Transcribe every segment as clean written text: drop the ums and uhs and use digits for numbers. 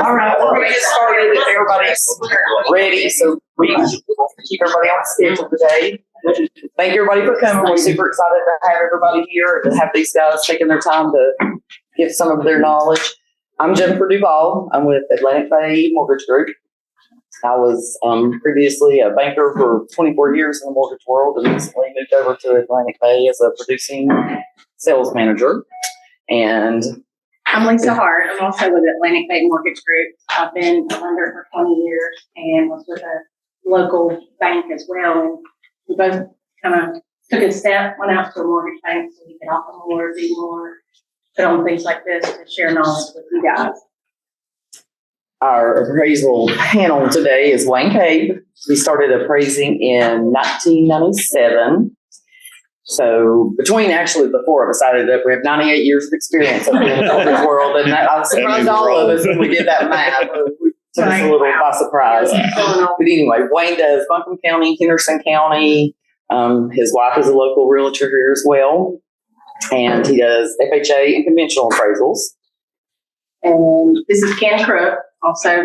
All right, we're going to get started if everybody's ready. So we keep everybody on schedule today. Thank everybody for coming. We're super excited to have everybody here and to have these guys taking their time to give some of their knowledge. I'm Jennifer Duval. I'm with Atlantic Bay Mortgage Group. I was previously a banker for 24 years in the mortgage world and recently moved over to Atlantic Bay as a producing sales manager. And I'm Lisa Hart. I'm also with Atlantic Bay Mortgage Group. I've been a lender for 20 years and was with a local bank as well. And we both kind of took a step, went out to a mortgage bank so we could offer more, do more, put on things like this to share knowledge with you guys. Our appraisal panel today is Wayne Cabe. He started appraising in 1997. So between actually the four of us, I ended up, we have 98 years of experience in the mortgage world, and that, I surprised all of us when we did that math. It took us a little by surprise. But anyway, Wayne does Buncombe County, Henderson County. His wife is a local realtor here as well, and he does FHA and conventional appraisals. And this is Ken Crook, also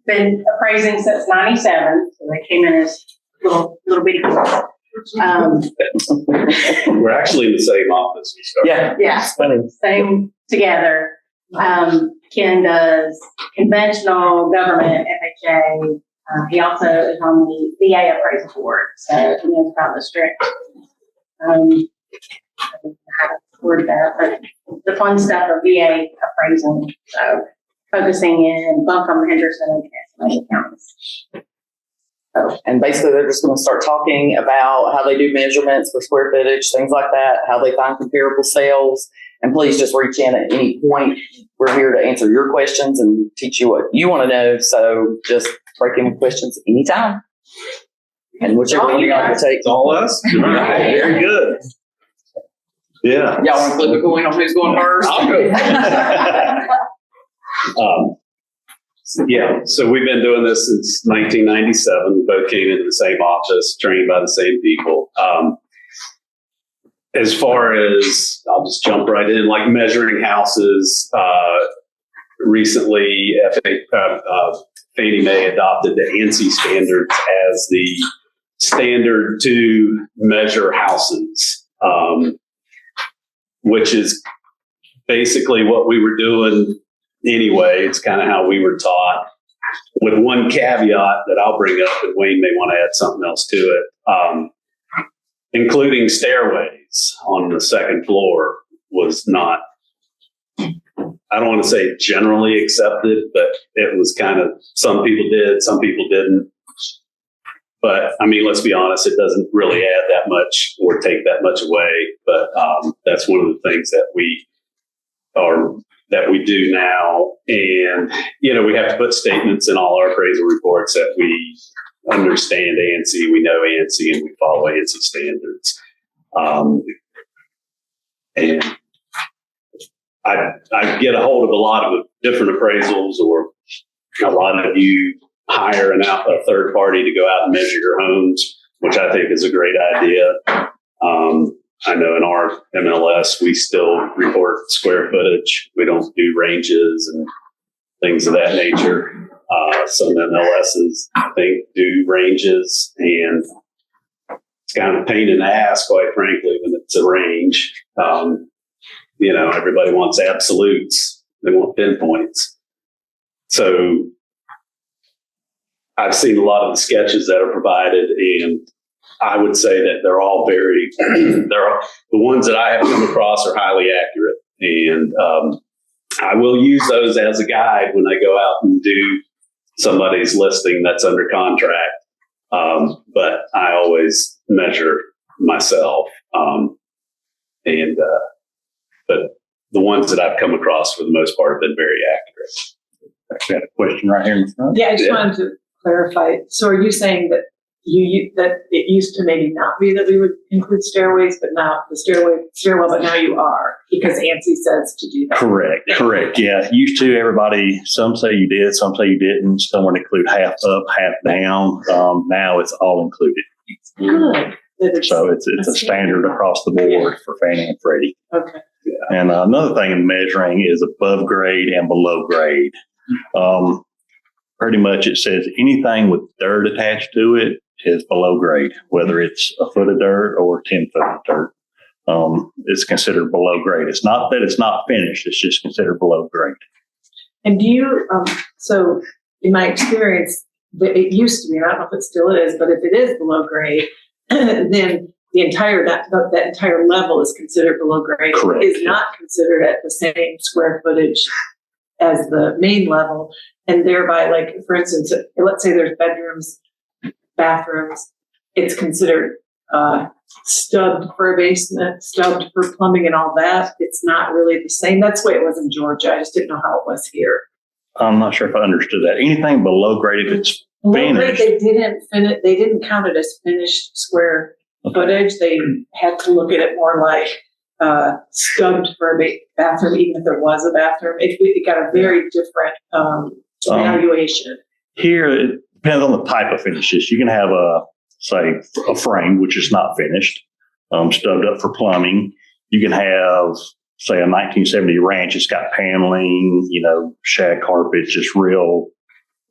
been appraising since 97. So they came in as little bitty kids. We're actually in the same office. We started. Yeah, same together. Ken does conventional, government, FHA. He also is on the VA appraisal board, so he knows about the strict. I don't know how to word that, but the fun stuff of VA appraising. So focusing in Buncombe, Henderson, and Castlemaine counties. And basically, they're just going to start talking about how they do measurements for square footage, things like that, how they find comparable sales. And please just reach in at any point. We're here to answer your questions and teach you what you want to know. So just break in with questions anytime. And whichever one you like to take. It's all us? All right, very good. Yeah. Y'all want to flip a coin on who's going first? I'll go. Yeah, so we've been doing this since 1997. We both came into the same office, trained by the same people. As far as, I'll just jump right in, like measuring houses, recently Fannie Mae adopted the ANSI standards as the standard to measure houses, which is basically what we were doing anyway. It's kind of how we were taught, with one caveat that I'll bring up, and Wayne may want to add something else to it, including stairways on the second floor was not, I don't want to say generally accepted, but it was kind of, some people did, some people didn't. But I mean, let's be honest, it doesn't really add that much or take that much away. But that's one of the things that we do now. And, you know, we have to put statements in all our appraisal reports that we understand ANSI, we know ANSI, and we follow ANSI standards. And I get a hold of a lot of different appraisals, or a lot of you hire a third party to go out and measure your homes, which I think is a great idea. I know in our MLS, we still report square footage. We don't do ranges and things of that nature. Some MLSs, I think, do ranges, and it's kind of a pain in the ass, quite frankly, when it's a range. You know, everybody wants absolutes. They want pinpoints. So I've seen a lot of the sketches that are provided, and I would say that they're all very, the ones that I have come across are highly accurate. And I will use those as a guide when I go out and do somebody's listing that's under contract. But I always measure myself. But the ones that I've come across for the most part have been very accurate. Actually, I had a question right here in front. Yeah, I just wanted to clarify. So are you saying that that it used to maybe not be that we would include stairways, but now the stairwell, but now you are, because ANSI says to do that? Correct. Yeah. Used to, everybody, some say you did, some say you didn't. Some would include half up, half down. Now it's all included. Good. So it's a standard across the board for Fannie and Freddie. Okay. And another thing in measuring is above grade and below grade. Pretty much it says anything with dirt attached to it is below grade, whether it's a foot of dirt or 10 foot of dirt. It's considered below grade. It's not that it's not finished, it's just considered below grade. And do you, so in my experience, it used to be, and I don't know if it still is, but if it is below grade, then the entire, that entire level is considered below grade. Correct. It is not considered at the same square footage as the main level. And thereby, like, for instance, let's say there's bedrooms, bathrooms, it's considered stubbed for a basement, stubbed for plumbing and all that. It's not really the same. That's the way it was in Georgia. I just didn't know how it was here. I'm not sure if I understood that. Anything below grade, if it's finished. They didn't finish. They didn't count it as finished square footage. They had to look at it more like stubbed for a bathroom, even if there was a bathroom. It got a very different valuation. Here, it depends on the type of finishes. You can have a frame, which is not finished, stubbed up for plumbing. You can have, say, a 1970 ranch. It's got paneling, shag carpet, just real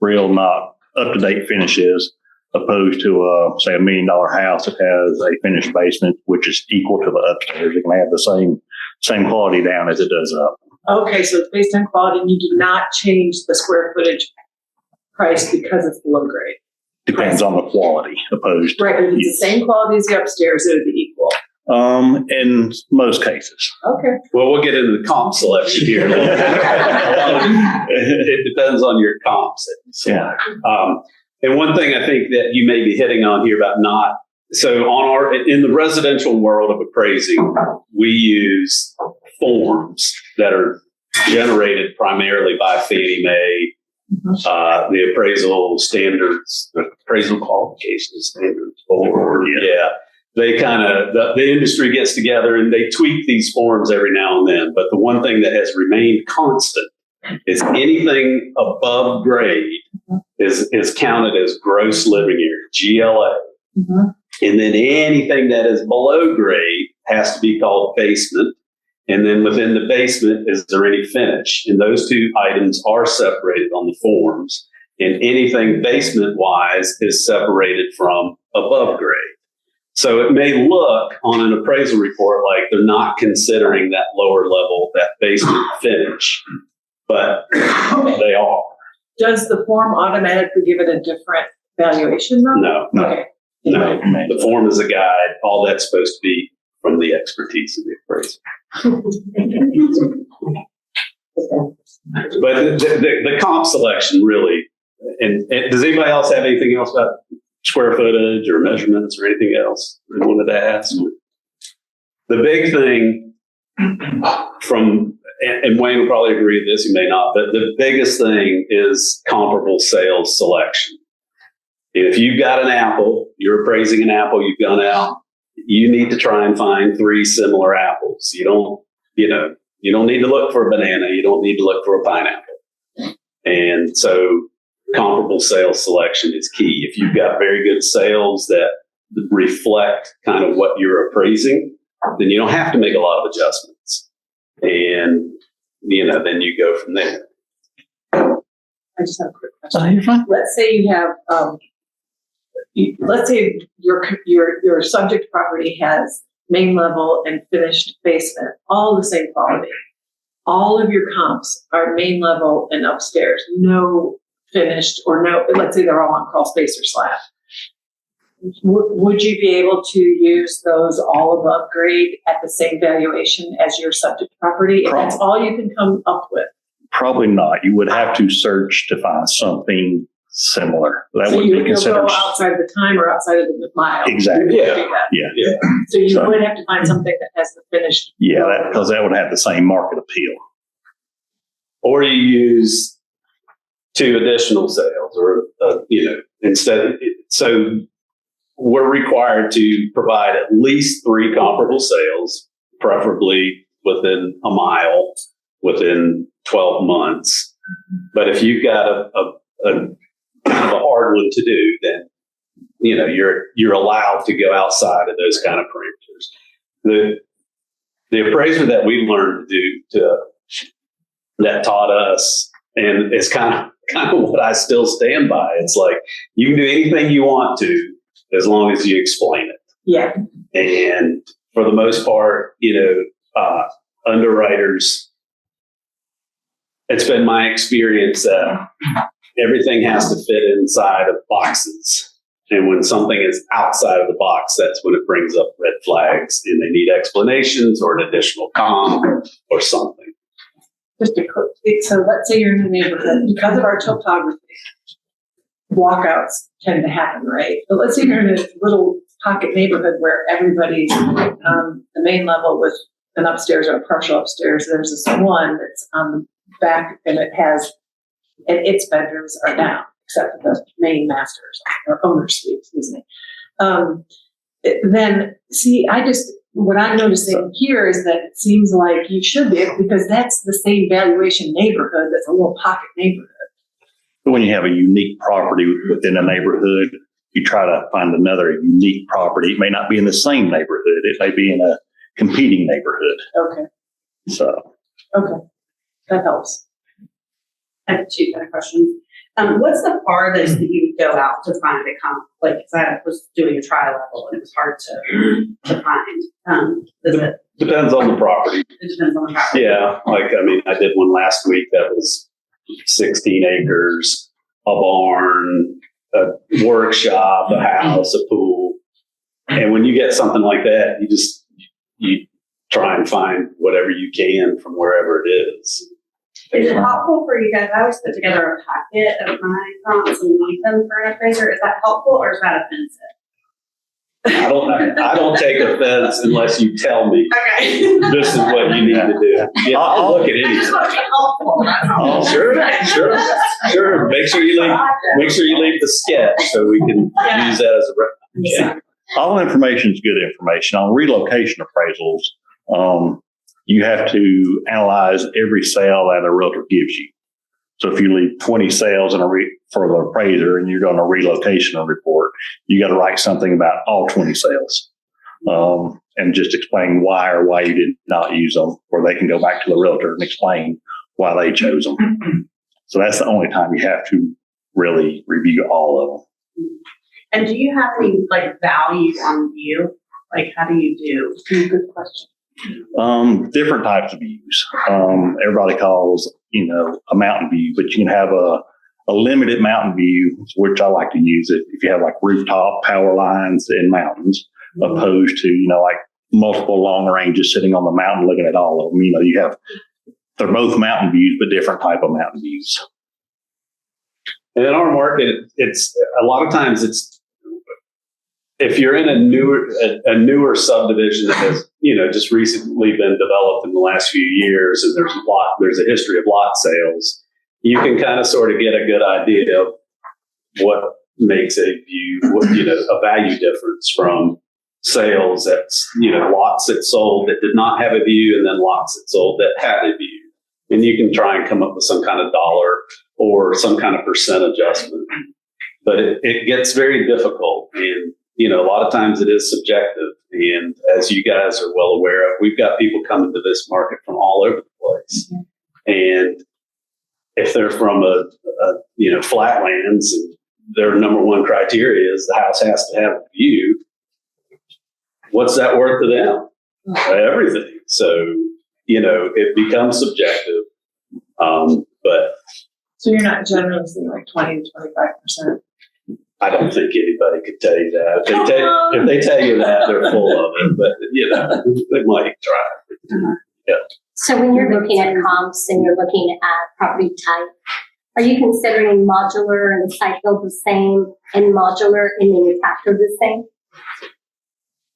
not up-to-date finishes, opposed to, say, $1 million house that has a finished basement, which is equal to the upstairs. It can have the same quality down as it does up. Okay, so it's based on quality, and you do not change the square footage price because it's below grade. Depends on the quality, opposed to. Right, if it's the same quality as the upstairs, it would be equal. In most cases. Okay. Well, we'll get into the comp selection here. It depends on your comps. Yeah. And one thing I think that you may be hitting on here about in the residential world of appraising, we use forms that are generated primarily by Fannie Mae, the appraisal standards, the appraisal qualification standards board. Yeah. They the industry gets together and they tweak these forms every now and then. But the one thing that has remained constant is anything above grade is counted as gross living area, GLA. And then anything that is below grade has to be called basement. And then within the basement, is there any finish? And those two items are separated on the forms. And anything basement-wise is separated from above grade. So it may look on an appraisal report like they're not considering that lower level, that basement finish, but they are. Does the form automatically give it a different valuation though? No. Okay. No, the form is a guide. All that's supposed to be from the expertise of the appraiser. But the comp selection really, and does anybody else have anything else about square footage or measurements or anything else they wanted to ask? The big thing and Wayne will probably agree with this, he may not, but the biggest thing is comparable sales selection. If you've got an apple, you're appraising an apple, you've gone out, you need to try and find 3 similar apples. You don't need to look for a banana. You don't need to look for a pineapple. And so comparable sales selection is key. If you've got very good sales that reflect kind of what you're appraising, then you don't have to make a lot of adjustments. And, then you go from there. I just have a quick question. You're fine. Let's say you have, let's say your subject property has main level and finished basement, all the same quality. All of your comps are main level and upstairs, no finished or no, let's say they're all on crawl space or slab. Would you be able to use those all above grade at the same valuation as your subject property? If that's all you can come up with? Probably not. You would have to search to find something similar. That So would be considered. Go outside of the time or outside of the mile. Exactly. Yeah. So you would have to find something that has the finished. Yeah, because that would have the same market appeal. Or you use 2 additional sales or, instead. So we're required to provide at least 3 comparable sales, preferably within a mile, within 12 months. But if you've got a kind of a hard one to do, then, you're allowed to go outside of those kind of parameters. the appraiser that we learned that taught us, and it's kind of what I still stand by. It's like, you can do anything you want to as long as you explain it. Yeah. And for the most part, underwriters, it's been my experience that everything has to fit inside of boxes. And when something is outside of the box, that's when it brings up red flags and they need explanations or an additional comp or something. Just a quick, so let's say you're in a neighborhood, because of our topography, walkouts tend to happen, right? But let's say you're in a little pocket neighborhood where everybody's the main level with an upstairs or a partial upstairs. There's this one that's on the back and its bedrooms are down, except for the main masters or owner's suite, excuse me. Then see, what I'm noticing here is that it seems like you should be, because that's the same valuation neighborhood that's a little pocket neighborhood. When you have a unique property within a neighborhood, you try to find another unique property. It may not be in the same neighborhood. It may be in a competing neighborhood. Okay. So. Okay. That helps. I have two kind of questions. What's the farthest that you would go out to find a comp? Like, 'cause I was doing a tri level and it was hard to find. Depends on the property. It depends on the property. Yeah. I did one last week that was 16 acres, a barn, a workshop, a house, a pool. And when you get something like that, you try and find whatever you can from wherever it is. Is it helpful for you guys? I always put together a packet of my comps and leave them for an appraiser. Is that helpful or is that offensive? I don't take offense unless you tell me Okay. this is what you need to do. Yeah, I'll look at I just anything. want to be helpful. That's all. Oh, sure. Make sure you leave the sketch so we can Yeah. use that as a reference. Yeah. All information is good information. On relocation appraisals, you have to analyze every sale that a realtor gives you. So if you leave 20 sales for the appraiser and you're doing a relocation report, you got to write something about all 20 sales and just explain why you did not use them, or they can go back to the realtor and explain why they chose them. So that's the only time you have to really review all of them. And do you have any value on view? How do you do? Good question. Different types of views. Everybody calls, a mountain view, but you can have a limited mountain view, which I like to use it if you have rooftop power lines and mountains, opposed to, multiple long ranges sitting on the mountain looking at all of them. They're both mountain views, but different type of mountain views. And in our market, it's a lot of times if you're in a newer subdivision that has, just recently been developed in the last few years, and there's a history of lot sales, you can kind of sort of get a good idea of what makes a view, a value difference from sales that's, lots that sold that did not have a view, and then lots that sold that had a view. And you can try and come up with some kind of dollar or some kind of percent adjustment. But it gets very difficult, and a lot of times it is subjective. And as you guys are well aware of, we've got people coming to this market from all over the place. And if they're from a flatlands, and their number one criteria is the house has to have a view, what's that worth to them? Everything. So, it becomes subjective. But So you're not generally seeing 20 to 25%. I don't think anybody could tell you that. If they tell you that, they're full of it. But they might try. Yeah. So when you're looking at comps and you're looking at property type, are you considering modular and site build the same and modular and manufactured the same?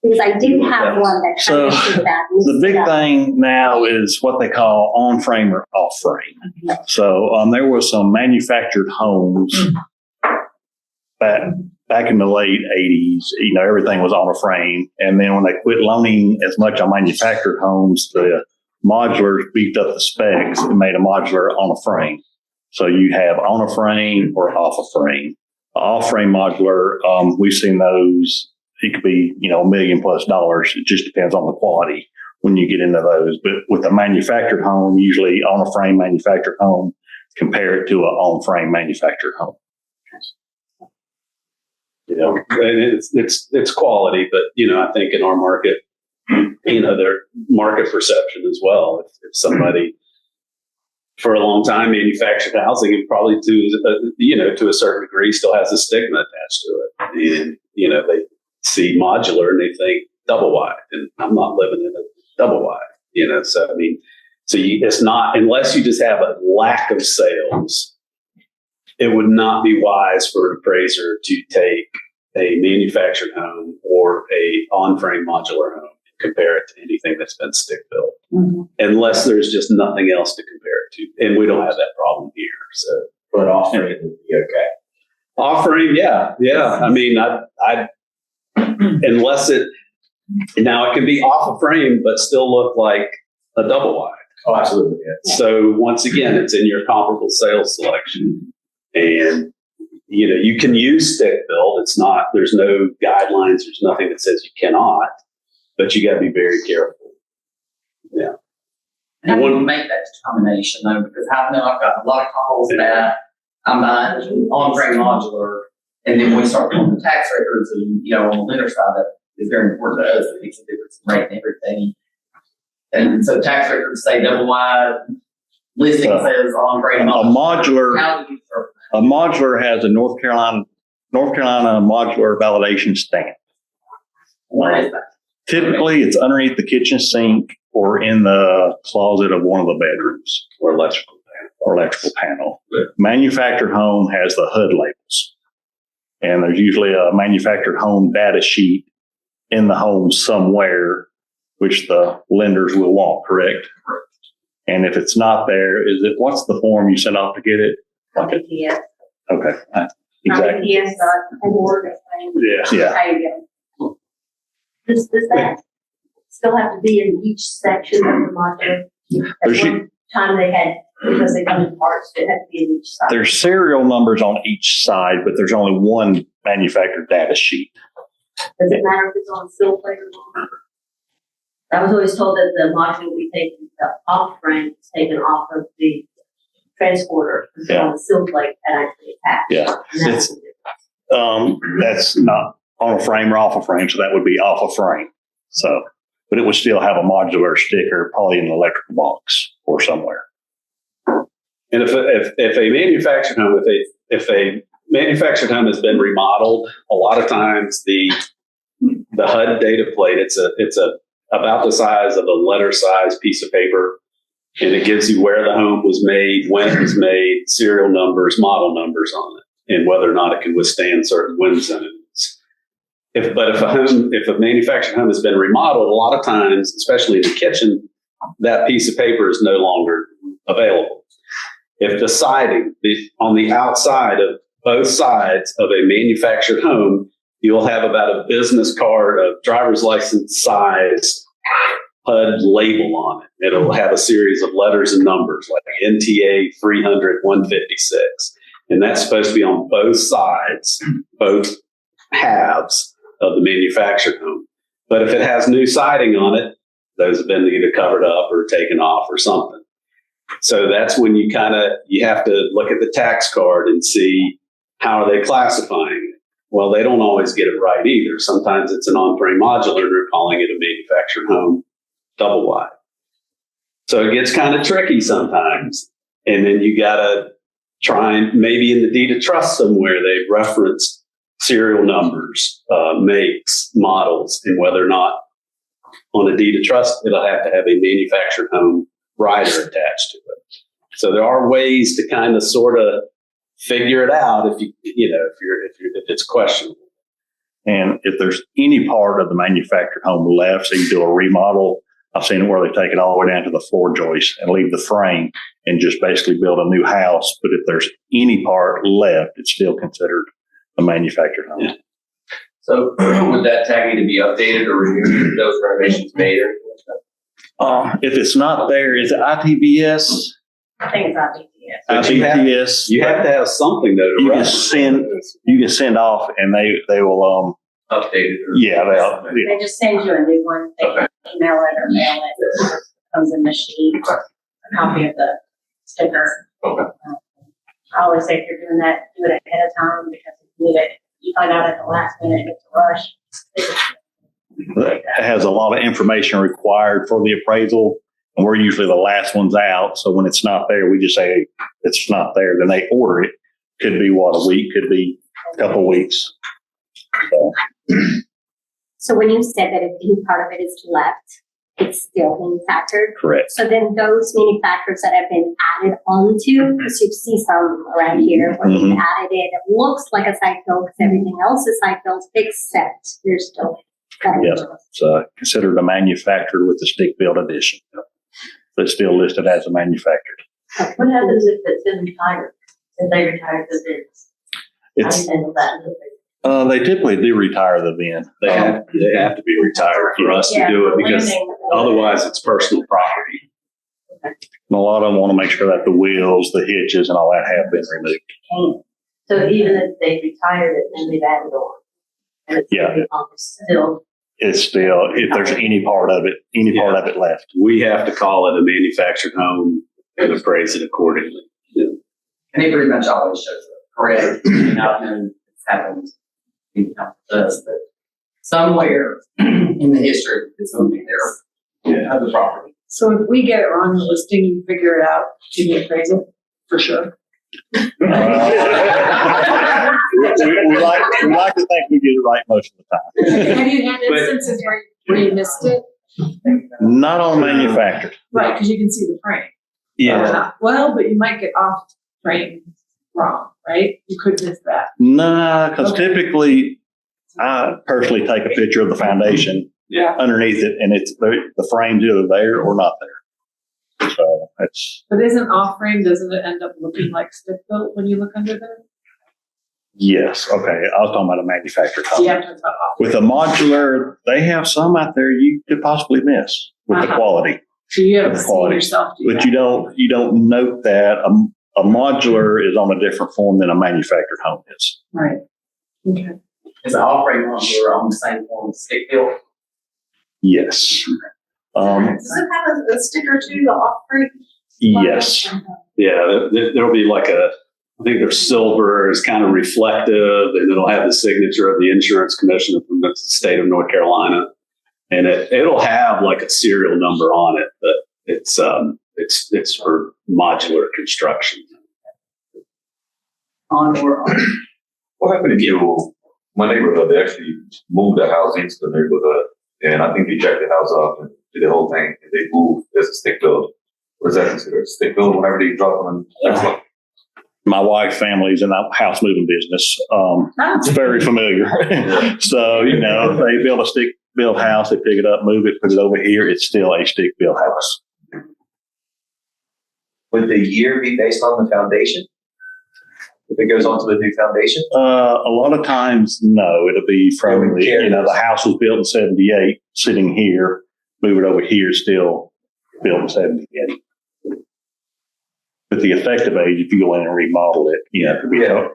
Because I do have one that kind of did that. The big thing now is what they call on-frame or off-frame. So there was some manufactured homes back in the late 80s, everything was on a frame. And then when they quit loaning as much on manufactured homes, the modulars beefed up the specs and made a modular on a frame. So you have on a frame or off a frame. Off-frame modular, we've seen those. It could be, $1 million+ dollars. It just depends on the quality. when you get into those. But with a manufactured home, usually on a frame manufactured home, compare it to a on frame manufactured home. You know, and it's quality, but I think in our market, their market perception as well. If somebody for a long time manufactured housing, and probably to a certain degree still has a stigma attached to it, and they see modular and they think double wide, and I'm not living in a double wide. So I mean, it's not, unless you just have a lack of sales, it would not be wise for an appraiser to take a manufactured home or a on-frame modular home and compare it to anything that's been stick built, unless there's just nothing else to compare it to. And we don't have that problem here. So, But off-frame would be okay. off-frame, yeah. I mean, I unless it can be off a frame, but still look like a double wide. Oh, absolutely. Yeah. So once again, it's in your comparable sales selection, and you can use stick build. It's not. There's no guidelines. There's nothing that says you cannot, but you got to be very careful. Yeah. How do you make that determination though? Because I know I've got a lot of calls that I'm buying on-frame modular, and then we start pulling the tax records, and on the lender side, that is very important to us. It makes a difference in rate and everything. And so tax records say double wide, listing says on-frame modular. How do you start? A modular has a North Carolina modular validation stamp. What is that? Typically, it's underneath the kitchen sink or in the closet of one of the bedrooms Or electrical. panel. Manufactured home has the HUD labels, and there's usually a manufactured home data sheet in the home somewhere, which the lenders will want, correct? And if it's not there, what's the form you send off to get it? RPTS. Okay. Exactly. RPTS.org. Yeah. There you go. Does that still have to be in each section of the module? At one time they had, because they come in parts, it had to be in each side. There's serial numbers on each side, but there's only one manufactured data sheet. Does it matter if it's on steel plate or not? I was always told that the module we take the off frame is taken off of the transporter, it's on the steel plate and actually attached. Yeah. And that's the difference. That's not on a frame or off a frame, so that would be off a frame. So, but it would still have a modular sticker, probably in an electrical box or somewhere. And if a manufactured home, if a manufactured home has been remodeled, a lot of times the HUD data plate, it's about the size of a letter size piece of paper, and it gives you where the home was made, when it was made, serial numbers, model numbers on it, and whether or not it can withstand certain wind zones. If a manufactured home has been remodeled, a lot of times, especially in the kitchen, that piece of paper is no longer available. If the siding on the outside of both sides of a manufactured home, you'll have about a business card, a driver's license size HUD label on it. It'll have a series of letters and numbers like NTA 300 156. And that's supposed to be on both sides, both halves of the manufactured home. But if it has new siding on it, those have been either covered up or taken off or something. So that's when you have to look at the tax card and see how are they classifying it. Well, they don't always get it right either. Sometimes it's an on-frame modular and they're calling it a manufactured home double wide. So it gets kind of tricky sometimes. And then you got to try and maybe in the deed of trust somewhere they've referenced serial numbers, makes, models, and whether or not on a deed of trust it'll have to have a manufactured home rider attached to it. So there are ways to kind of sort of figure it out if it's questionable. And if there's any part of the manufactured home left, so you do a remodel, I've seen it where they take it all the way down to the floor joist and leave the frame and just basically build a new house. But if there's any part left, it's still considered a manufactured home. Yeah. So would that tag need to be updated or renewed if those renovations made? If it's not there, is it ITBS? I think it's RPTS. But ITBS. you have to have something though to You reference. can send off, and they will updated? Or? Yeah, yeah. They just send you a new one, they Okay. email it or mail it, it comes in the sheet, a copy of the sticker. Okay. I always say if you're doing that, do it ahead of time, because if you need it, you find out at the last minute, it's a rush. It has a lot of information required for the appraisal, and we're usually the last ones out. So when it's not there, we just say, hey, it's not there. Then they order it. Could be a week, could be a couple of weeks. So when you said that if any part of it is left, it's still manufactured. Correct. So then those manufacturers that have been added onto, because you see some around here where they've added it, it looks like a site build because everything else is site built except there's still. Yep. It's considered a manufactured with the stick build addition. But it's still listed as a manufactured. What happens if it's been retired? If they retire the bids? How do you handle that? They typically do retire the bin. They have to be retired for us to do it because otherwise it's personal property. And a lot of them want to make sure that the wheels, the hitches, and all that have been removed. So even if they retired it and they've added on? And it's still. It's still, if there's any part of it left. We have to call it a manufactured home and appraise it accordingly. And it pretty much always shows up correct. And it's happened, does, but somewhere in the history, it's going to be there of the property. So if we get it wrong in the listing, you figure it out to the appraisal, for sure. We like to think we get it right most of the time. Have you had instances where you missed it? Not on manufactured. Right, because you can see the frame. Yeah. Well, but you might get off frame wrong, right? You could miss that. No, because typically I personally take a picture of the foundation underneath it, and it's the frame's either there or not there. So that's. But isn't off frame, doesn't it end up looking like stick built when you look under there? Yes. Okay. I was talking about a manufactured home. Yeah, that's not off. With a modular, they have some out there you could possibly miss with the quality. So you haven't the seen quality. yourself do But that. you don't note that a modular is on a different form than a manufactured home is. Right. Okay. Is the offering modular on the same form as stick built? Yes. Does it have a sticker too, the offering? Yes. Yeah, there'll be like I think they're silver, it's kind of reflective, and it'll have the signature of the insurance commissioner from the state of North Carolina. And it'll have like a serial number on it, but it's for modular construction. On or off? What happened if my neighborhood, they actually moved the house into the neighborhood, and I think they checked the house up and did the whole thing, and they moved as a stick build. What is that considered? Stick build whenever they drop them in? My wife's family's in the house moving business. It's very familiar. So, if they build a stick built house, they pick it up, move it, put it over here, it's still a stick built house. Would the year be based on the foundation? If it goes onto the new foundation? A lot of times, no. It'll be from the house was built in 78, sitting here, move it over here, still built in 78. But the effective age, if you go in and remodel it,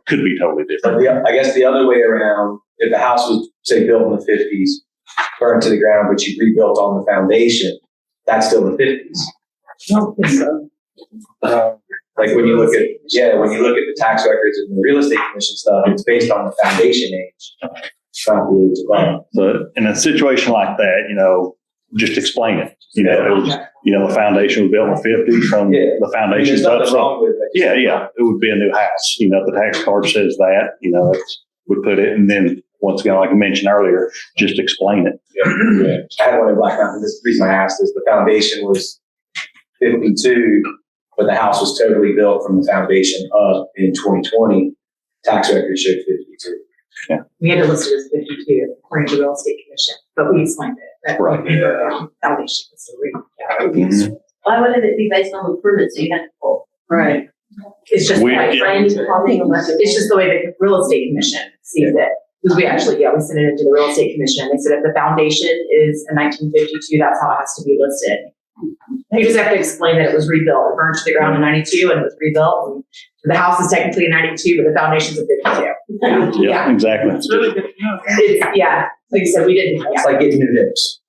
could be totally different. But I guess the other way around, if the house was, say, built in the 50s, burned to the ground, but you rebuilt on the foundation, that's still the 50s. I don't think so. Like when you look at the tax records and the real estate commission stuff, it's based on the foundation age, not the age of land. So in a situation like that, just explain it. The foundation was built in the 50s from the foundation. There's nothing wrong with it. It would be a new house. The tax card says that, we put it, and then once again, like I mentioned earlier, just explain it. I had one in Black Mountain. This the reason I asked is the foundation was 52, but the house was totally built from the foundation up in 2020. Tax record showed 52. Yeah. We had to list it as 52 according to the real estate commission, but we explained it. That foundation was Why wouldn't it be based on the permits that you had to pull? Right. It's just it's just the way the real estate commission sees it. Because we actually, we sent it into the real estate commission. They said if the foundation is a 1952, that's how it has to be listed. You just have to explain that it was rebuilt. It burned to the ground in 92 and it was rebuilt. And the house is technically 92, but the foundation's a 52. Yeah, exactly. It's really good to know. Yeah, like you said, we didn't. It's like getting new hips.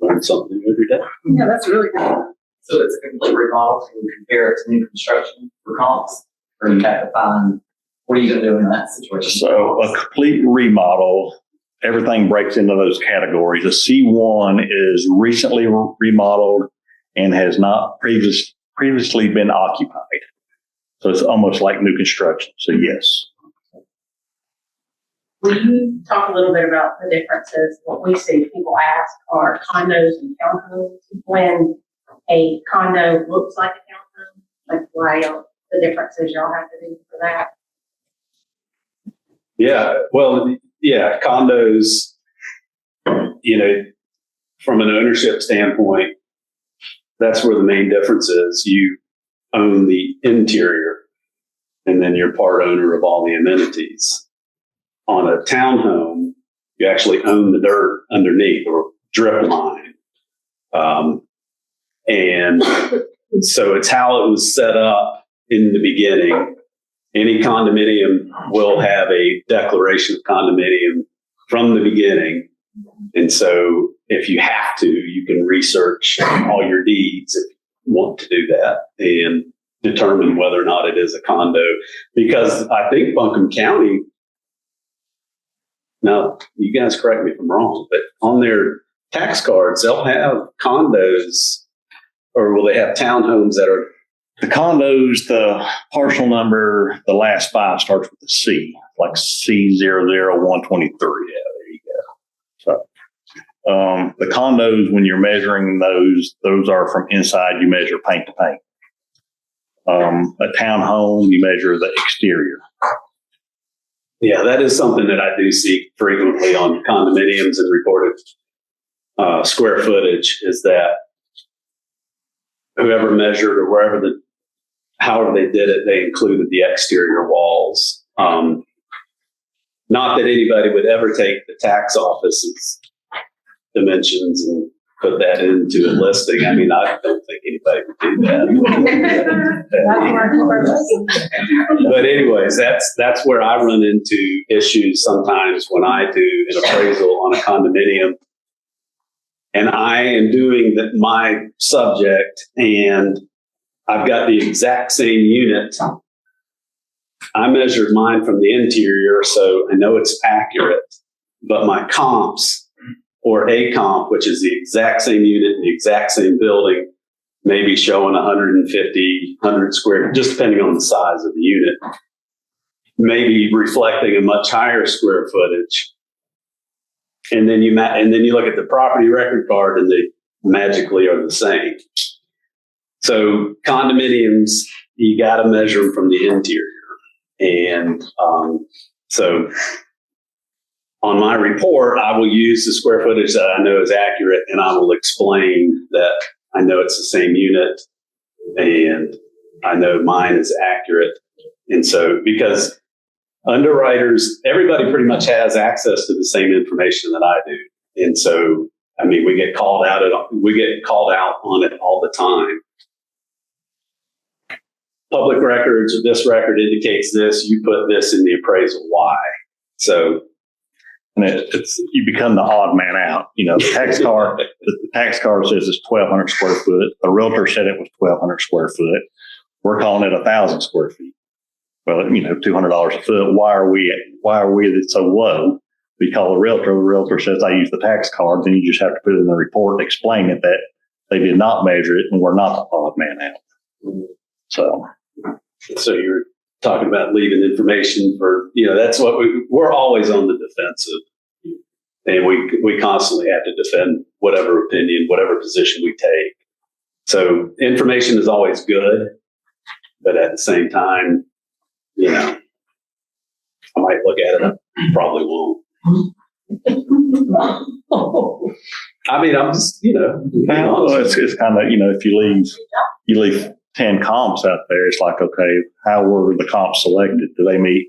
Learn something every day. Yeah, that's really good. So it's a complete remodel, so we compare it to new construction for comps, or you have to find, what are you gonna do in that situation? So a complete remodel, everything breaks into those categories. A C1 is recently remodeled and has not previously been occupied. So it's almost like new construction. So yes. Will you talk a little bit about the differences? What we see people ask are condos and townhomes. When a condo looks like a townhome, like why the differences y'all have to do for that? Yeah, well, yeah, condos, you know, from an ownership standpoint, that's where the main difference is. You own the interior and then you're part owner of all the amenities. On a townhome, you actually own the dirt underneath or drip line. And so it's how it was set up in the beginning. Any condominium will have a declaration of condominium from the beginning. And so if you have to, you can research all your deeds if you want to do that and determine whether or not it is a condo. Because I think Buncombe County, now you guys correct me if I'm wrong, but on their tax cards, they'll have condos, or will they have townhomes that are? The condos, the parcel number, the last five starts with a C, like C00123. Yeah, there you go. So, the condos, when you're measuring those are from inside, you measure paint to paint. A townhome, you measure the exterior. Yeah, that is something that I do see frequently on condominiums and reported square footage is that whoever measured or however they did it, they included the exterior walls. Not that anybody would ever take the tax office's dimensions and put that into a listing. I mean, I don't think anybody would do that. But anyways, that's where I run into issues sometimes when I do an appraisal on a condominium. And I am doing my subject and I've got the exact same unit. I measured mine from the interior, so I know it's accurate. But my comps, or a comp, which is the exact same unit in the exact same building, may be showing 150, 100 square, just depending on the size of the unit, maybe reflecting a much higher square footage. And then you look at the property record card and they magically are the same. So condominiums, you got to measure them from the interior. And so on my report, I will use the square footage that I know is accurate, and I will explain that I know it's the same unit and I know mine is accurate. And so, because underwriters, everybody pretty much has access to the same information that I do. And so, I mean, we get called out on it all the time. Public records, this record indicates this, you put this in the appraisal, why? So, and it's you become the odd man out. You know, the tax card says it's 1,200 square foot. The realtor said it was 1,200 square foot. We're calling it 1,000 square feet. Well, you know, $200 a foot. Why are we so low? We call the realtor says I use the tax card. Then you just have to put it in the report and explain it that they did not measure it and we're not the odd man out. So you're talking about leaving information for, you know, that's what we're always on the defensive. And we constantly have to defend whatever opinion, whatever position we take. So information is always good, but at the same time, you know, I might look at it, I probably won't. I mean, I'm just, you know. Well, it's kind of, you know, if you leave 10 comps out there, it's like, okay, how were the comps selected? Do they meet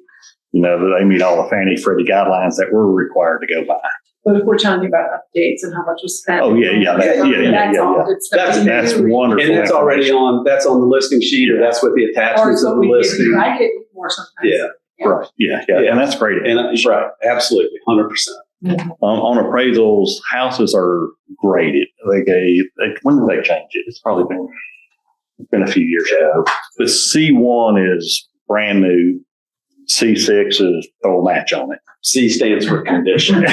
they meet all the Fannie Freddie guidelines that we're required to go by. But if we're talking about updates and how much was spent. Oh, yeah. That's all good stuff. That's wonderful. And that's already that's on the listing sheet, or that's what the Or attachments so of the we give listing. you, I get more sometimes. Yeah. Right. Yeah. And that's great. And right, absolutely, 100%. On appraisals, houses are graded. When did they change it? It's probably been a few years ago. But C1 is brand new. C6 is throw a match on it. C stands for condition.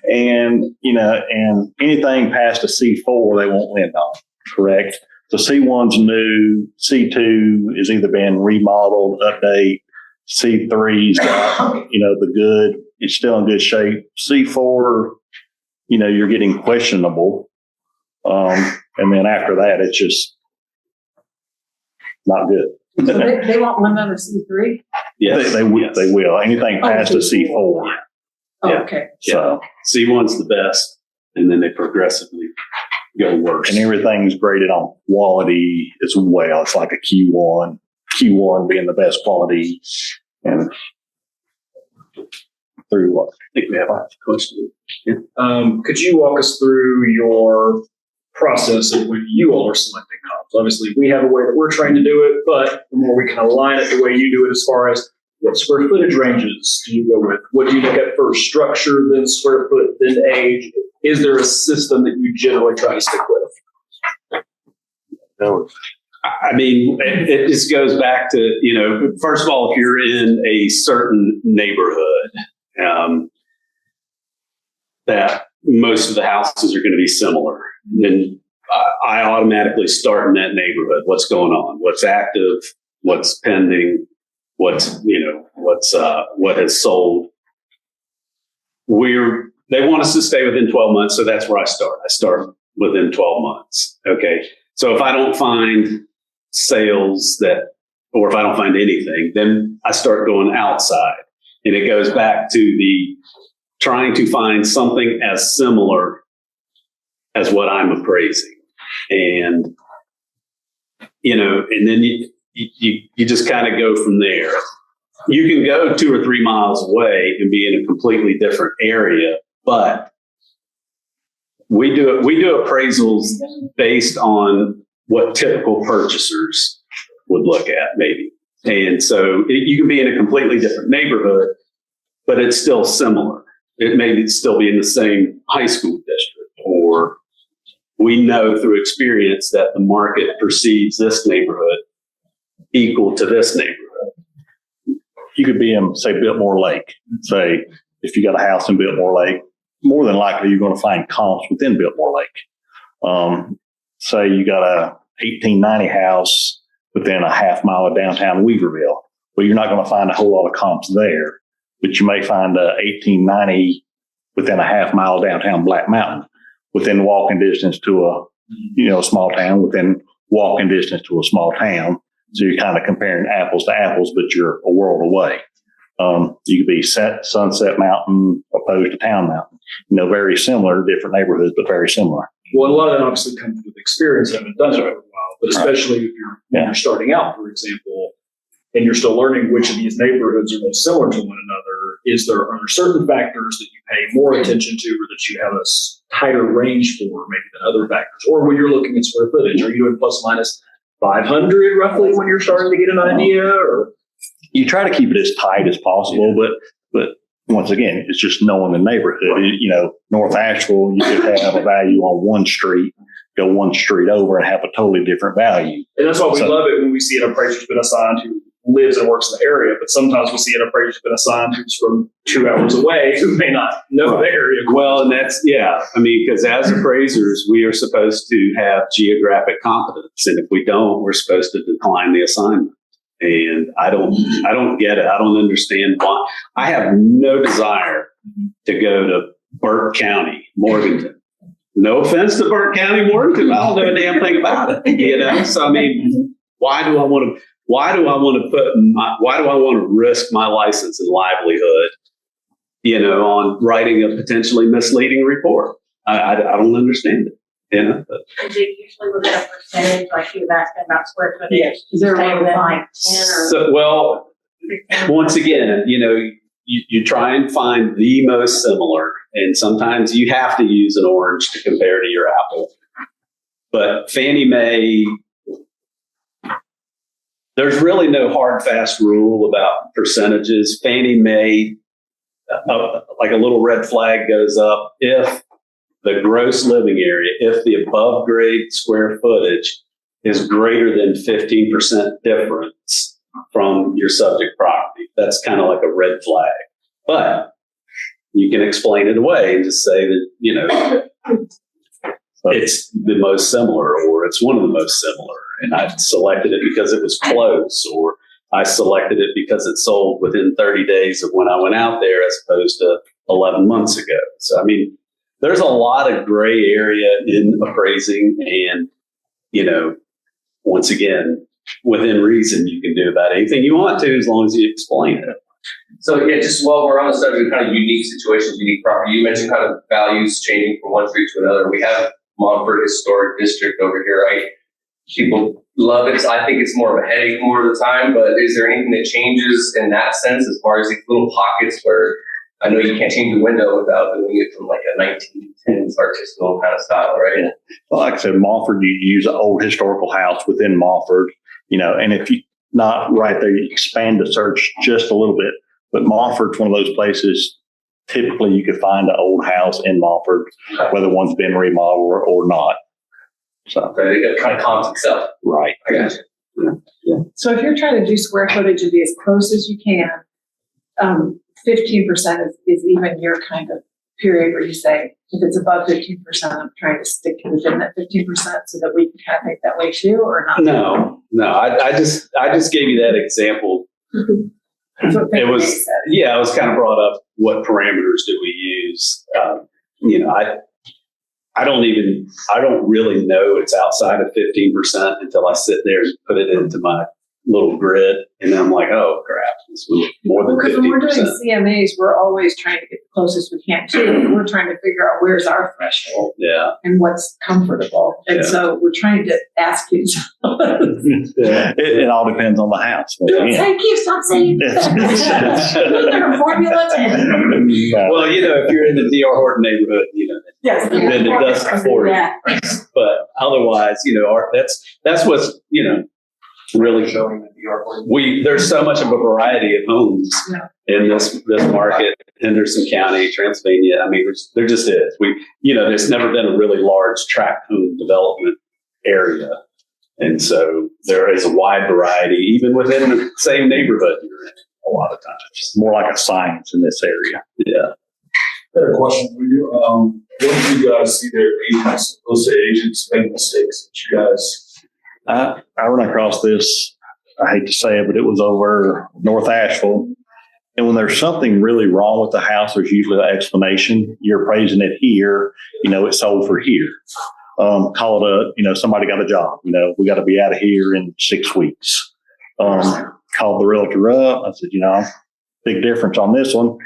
and anything past a C4, they won't lend on. Correct. So C1's new. C2 is either been remodeled, update. C3's got, the good. It's still in good shape. C4, you're getting questionable. And then after that, it's just not good. So they won't limit on a C3? Yes. They will. Anything past a C4. Oh, Yeah. okay. So, C1's the best, and then they progressively go worse. and everything's graded on quality as well. It's like a Q1 being the best quality, and through what? I think we have a question. Could you walk us through your process of when you all are selecting comps? Obviously, we have a way that we're trying to do it, but the more we can align it the way you do it, as far as what square footage ranges do you go with? What do you look at first? Structure, then square foot, then age? Is there a system that you generally try to stick with? I mean, it just goes back to, first of all, if you're in a certain neighborhood, that most of the houses are going to be similar, then I automatically start in that neighborhood. What's going on? What's active? What's pending? What has sold? They want us to stay within 12 months. So that's where I start. I start within 12 months. Okay. So if I don't find sales or if I don't find anything, then I start going outside, and it goes back to the trying to find something as similar as what I'm appraising. And, and then you just kind of go from there. You can go 2 or 3 miles away and be in a completely different area, but we do appraisals based on what typical purchasers would look at, maybe. And so you can be in a completely different neighborhood, but it's still similar. It may still be in the same high school district, or we know through experience that the market perceives this neighborhood equal to this neighborhood. You could be in, say, Biltmore Lake. Say, if you got a house in Biltmore Lake, more than likely you're going to find comps within Biltmore Lake. Say you got a 1890 house within a half mile of downtown Weaverville. Well, you're not going to find a whole lot of comps there, but you may find a 1890 within a half mile of downtown Black Mountain, within walking distance to a small town, within walking distance to a small town. So you're kind of comparing apples to apples, but you're a world away. You could be Sunset Mountain opposed to Town Mountain. Very similar, different neighborhoods, but very similar. Well, a lot of that obviously comes with experience. I haven't done it for a while, but especially if you're starting out, for example, and you're still learning which of these neighborhoods are most similar to one another. Are there certain factors that you pay more attention to, or that you have a tighter range for, maybe than other factors? Or when you're looking at square footage, are you doing plus minus 500 roughly when you're starting to get an idea? Or you try to keep it as tight as possible, but once again, it's just knowing the neighborhood. North Asheville, you could have a value on one street, go one street over and have a totally different value. And that's why we love it when we see an appraiser's been assigned who lives and works in the area, but sometimes we see an appraiser's been assigned who's from 2 hours away who may not know the area. Well, and because as appraisers, we are supposed to have geographic competence. And if we don't, we're supposed to decline the assignment. And I don't get it. I don't understand why. I have no desire to go to Burke County, Morganton. No offense to Burke County, Morganton. I don't know a damn thing about it. So, I mean, why do I want to risk my license and livelihood, on writing a potentially misleading report? I don't understand it. Is it usually within a percentage, like you were asking about square footage? Yes. Is there Say a within line? like 10 or? So, well, once again, you try and find the most similar, and sometimes you have to use an orange to compare to your apple. But Fannie Mae, there's really no hard, fast rule about percentages. Fannie Mae, like a little red flag goes up if the gross living area, if the above grade square footage is greater than 15% difference from your subject property. That's kind of like a red flag. But you can explain it away and just say that, it's the most similar, or it's one of the most similar. And I selected it because it was close, or I selected it because it sold within 30 days of when I went out there as opposed to 11 months ago. So, I mean, there's a lot of gray area in appraising, and, once again, within reason, you can do about anything you want to as long as you explain it. So yeah, just while we're on the subject of kind of unique situations, unique property, you mentioned kind of values changing from one street to another. We have Montford Historic District over here, right? People love it. I think it's more of a headache more of the time, but is there anything that changes in that sense as far as these little pockets where I know you can't change the window without doing it from like a 1910s artisanal kind of style, right? Well, like I said, Montford, you use an old historical house within Montford, and if you not right there, you expand the search just a little bit. But Montford's one of those places, typically you could find an old house in Montford, whether one's been remodeled or not. So it kind of calms itself. Right. I got you. Yeah. So if you're trying to do square footage and be as close as you can, 15% is even your kind of period where you say, if it's above 15%, I'm trying to stick within that 15% so that we can kind of think that way too, or not? No. I just gave you that example. It was, it was kind of brought up, what parameters do we use? I don't really know it's outside of 15% until I sit there and put it into my little grid, and then I'm like, oh crap, this was more than 15%. Because when we're doing CMAs, we're always trying to get the closest we can to. We're trying to figure out where's our threshold, and what's comfortable, and so we're trying to ask you. It all depends on the house. Thank you. Stop saying that. Formula 10. Well, if you're in the D.R. Horton neighborhood, yes, then it does for you. But otherwise, that's what's really showing that there's so much of a variety of homes in this market, Henderson County, Transylvania. I mean, there just is. There's never been a really large tract home development area. And so there is a wide variety, even within the same neighborhood you're in, a lot of times. More like a science in this area. Yeah. I had a question for you. What do you guys see their agents, real estate agents, make mistakes that you guys? I ran across this, I hate to say it, but it was over North Asheville. And when there's something really wrong with the house, there's usually an explanation. You're appraising it here, it sold for here. Call it somebody got a job, we got to be out of here in 6 weeks. Called the realtor up. I said, big difference on this one.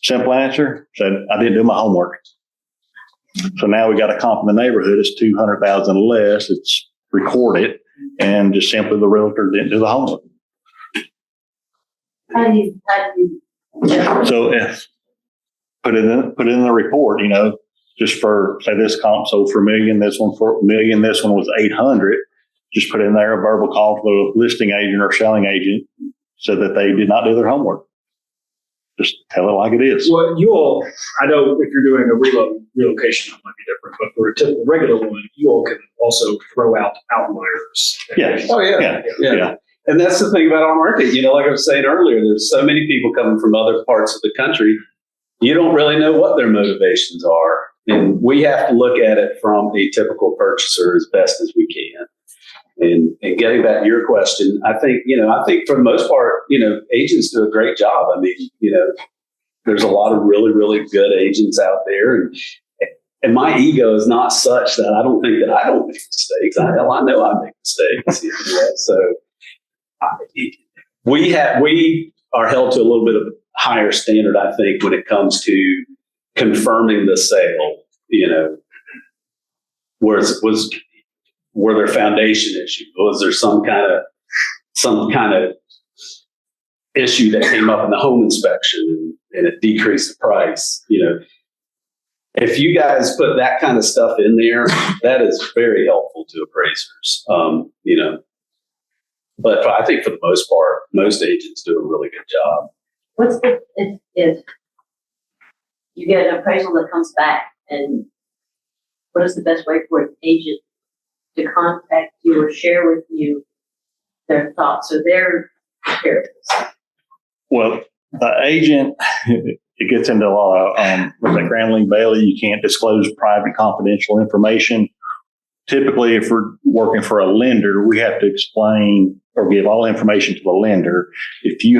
Simple answer, said, I didn't do my homework. So now we got a comp in the neighborhood. It's 200,000 less. It's recorded, and just simply the realtor didn't do the homework. How do you So if put it in the report, just for say this comp sold for $1 million, this one for $1 million, this one was 800. Just put in there a verbal call to the listing agent or selling agent so that they did not do their homework. Just tell it like it is. Well, you all, I know if you're doing a relocation, it might be different, but for a typical regular one, you all can also throw out outliers. Yes. Oh, yeah. And that's the thing about our market. Like I was saying earlier, there's so many people coming from other parts of the country. You don't really know what their motivations are. And we have to look at it from a typical purchaser as best as we can. And getting back to your question, I think for the most part, agents do a great job. I mean, there's a lot of really, really good agents out there. And my ego is not such that I don't think that I don't make mistakes. I know I make mistakes. So we are held to a little bit of a higher standard, I think, when it comes to confirming the sale, were there foundation issues? Was there some kind of issue that came up in the home inspection and it decreased the price, if you guys put that kind of stuff in there, that is very helpful to appraisers. But I think for the most part, most agents do a really good job. What's the, if you get an appraisal that comes back, and what is the best way for an agent to contact you or share with you their thoughts or their experience? Well, the agent, it gets into a lot of, with the Grand Link Bailey, you can't disclose private confidential information. Typically, if we're working for a lender, we have to explain or give all information to the lender. If you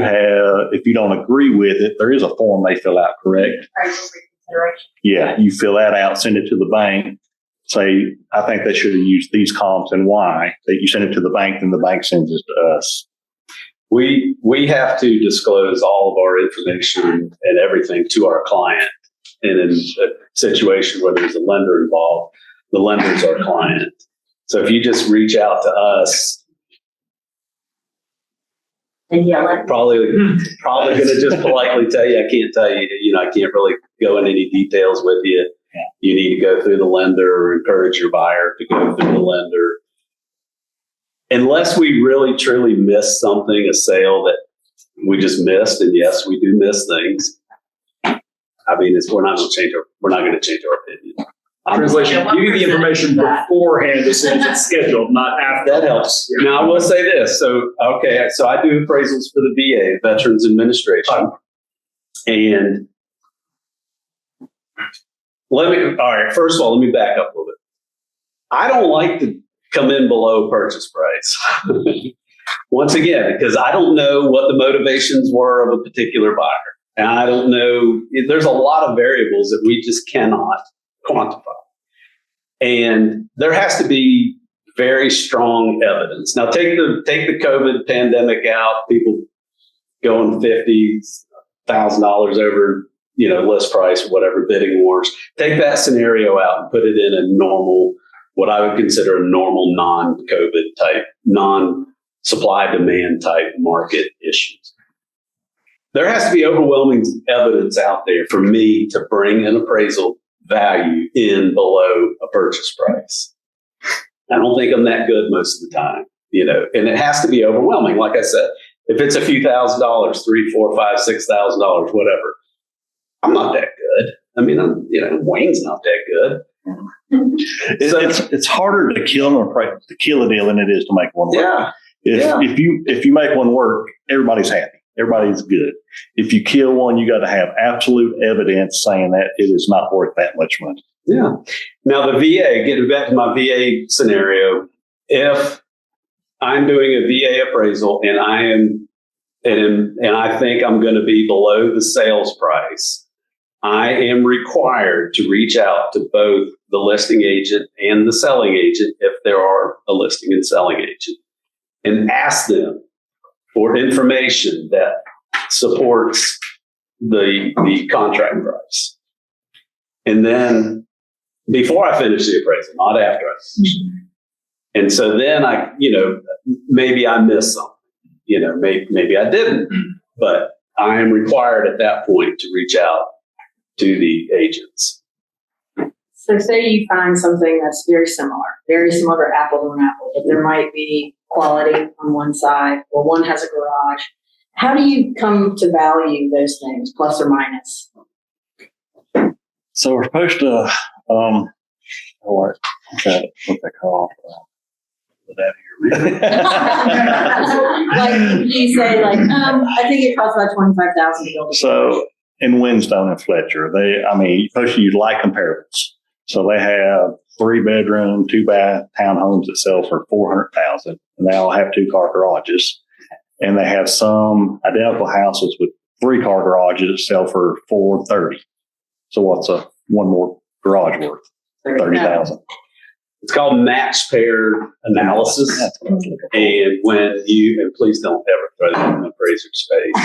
don't agree with it, there is a form they fill out, correct? Yeah, you fill that out, send it to the bank, say, I think they should have used these columns and why. That you send it to the bank, then the bank sends it to us. We have to disclose all of our information and everything to our client. And in a situation where there's a lender involved, the lender's our client. So if you just reach out to us, and probably going to just politely tell you, I can't tell you, I can't really go into any details with you. You need to go through the lender or encourage your buyer to go through the lender. Unless we really truly miss something, a sale that we just missed, and yes, we do miss things. I mean, we're not going to change our opinion. Translation, give you the information beforehand as soon as it's scheduled, not after. That helps. Now, I will say this. So I do appraisals for the VA, Veterans Administration. And first of all, let me back up a little bit. I don't like to come in below purchase price. Once again, because I don't know what the motivations were of a particular buyer. And I don't know, there's a lot of variables that we just cannot quantify. And there has to be very strong evidence. Now take the COVID pandemic out, people going $50,000 over, list price or whatever, bidding wars. Take that scenario out and put it in a normal, what I would consider a normal non-COVID type, non-supply demand type market issues. There has to be overwhelming evidence out there for me to bring an appraisal value in below a purchase price. I don't think I'm that good most of the time, and it has to be overwhelming. Like I said, if it's a few $1,000s, $3,000, $4,000, $5,000, $6,000, whatever, I'm not that good. I mean, Wayne's not that good. It's harder to kill a deal than it is to make one work. Yeah. If you make one work, everybody's happy. Everybody's good. If you kill one, you got to have absolute evidence saying that it is not worth that much money. Yeah. Now the VA, getting back to my VA scenario, if I'm doing a VA appraisal and I think I'm going to be below the sales price, I am required to reach out to both the listing agent and the selling agent, if there are a listing and selling agent, and ask them for information that supports the contract price. And then before I finish the appraisal, not after I finish it. And so then maybe I missed something, maybe I didn't, but I am required at that point to reach out to the agents. So say you find something that's very similar to apple to an apple, but there might be quality on one side, or one has a garage. How do you come to value those things, plus or minus? So we're supposed to, what's that called? Like you say, I think it costs about $25,000 to build. So in Windstone and Fletcher, you're supposed to use like comparables. So they have 3-bedroom, 2-bath townhomes that sell for $400,000, and they all have 2-car garages. And they have some identical houses with 3-car garages that sell for $430,000. So what's one more garage worth? $30,000. It's called match pair analysis. And and please don't ever throw that in an appraiser's face.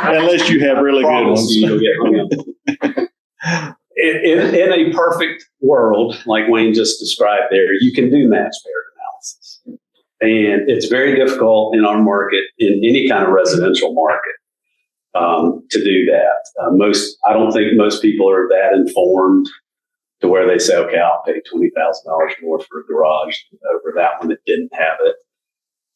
unless you have really good ones. You'll get hung up. In a perfect world, like Wayne just described there, you can do match pair analysis. And it's very difficult in our market, in any kind of residential market, to do that. I don't think most people are that informed to where they say, okay, I'll pay $20,000 more for a garage over that one that didn't have it.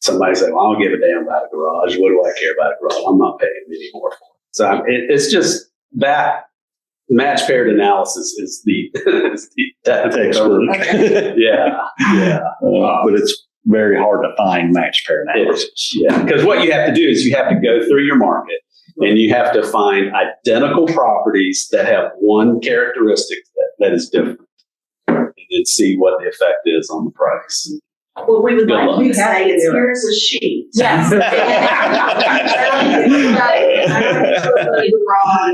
Somebody say, well, I don't give a damn about a garage. What do I care about a garage? I'm not paying any more for it. So it's just that match paired analysis is the, is the technical term. Yeah. But it's very hard to find match pair analysis. Yeah. Because what you have to do is you have to go through your market and you have to find identical properties that have one characteristic that is different, and then see what the effect is on the price. Well, we would Good like luck. you to say it's here's a sheet. Yes.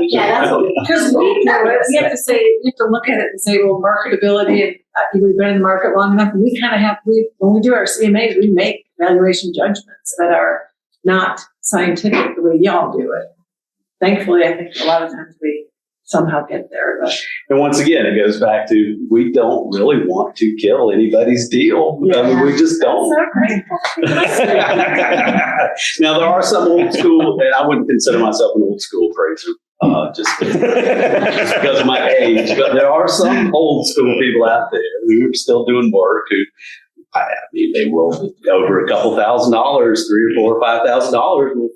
Yeah, that's what. Because we have to say, we have to look at it and say, well, marketability, and we've been in the market long enough. And we kind of have, when we do our CMAs, we make valuation judgments that are not scientific the way y'all do it. Thankfully, I think a lot of times we somehow get there. But. And once again, it goes back to, we don't really want to kill anybody's deal. I mean, we just don't. Now, there are some old school, and I wouldn't consider myself an old school appraiser, just because of my age, but there are some old school people out there who are still doing work who, I mean, they will, over a couple $1,000, $3,000 or $4,000 or $5,000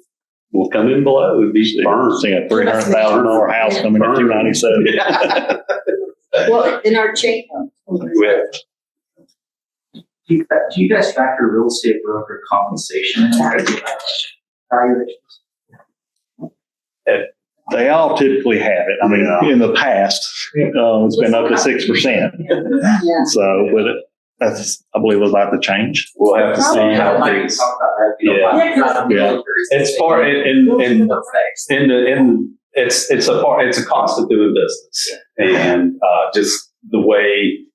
will come in below and be burned. Seeing a $300,000 house coming at $297. Yeah. Well, in our chain. Do you guys factor real estate broker compensation in valuations? They all typically have it. I mean, in the past, it's been up to 6%. Yeah. So, but that's, I believe, was about to change. We'll have to see how How do you things. talk about that? If you don't mind? Yeah. It's part it's a cost of doing business, and just the way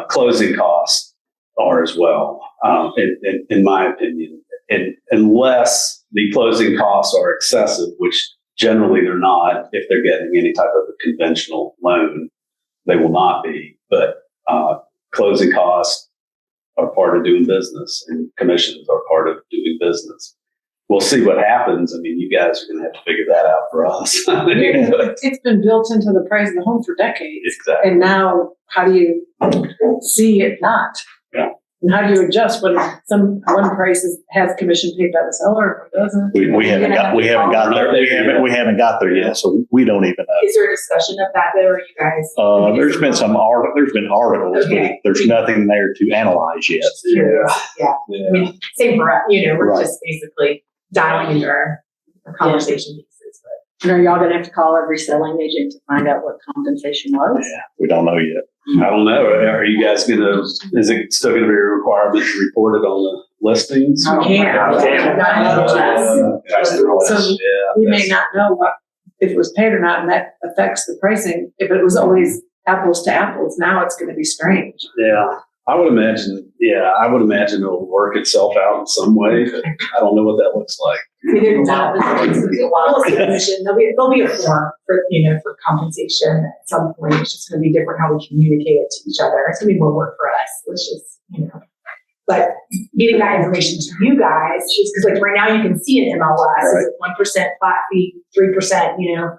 closing costs are as well. In my opinion, and unless the closing costs are excessive, which generally they're not, if they're getting any type of a conventional loan, they will not be. But closing costs are part of doing business, and commissions are part of doing business. We'll see what happens. I mean, you guys are going to have to figure that out for us. It's been built into the price of the home for decades. Exactly. And now, how do you see it not? Yeah. And how do you adjust when one price has commission paid by the seller or doesn't? We haven't got there. We haven't got there yet, so we don't even know. Is there a discussion of that though, or you guys? There's been articles, but there's nothing there to analyze yet. Yeah. I mean, same for us, we're just basically dialing into our conversation pieces. And are y'all gonna have to call every selling agent to find out what compensation was? Yeah, we don't know yet. I don't know. Are you guys is it still going to be a requirement to report it on the listings? So we may not know if it was paid or not, and that affects the pricing. If it was always apples to apples, now it's going to be strange. Yeah. I would imagine it'll work itself out in some way, but I don't know what that looks like. There'll be a form for compensation at some point. It's just going to be different how we communicate it to each other. It's going to be more work for us. Let's just, but getting that information to you guys, because like right now you can see it in MLS, right. It's 1% flat fee, 3%,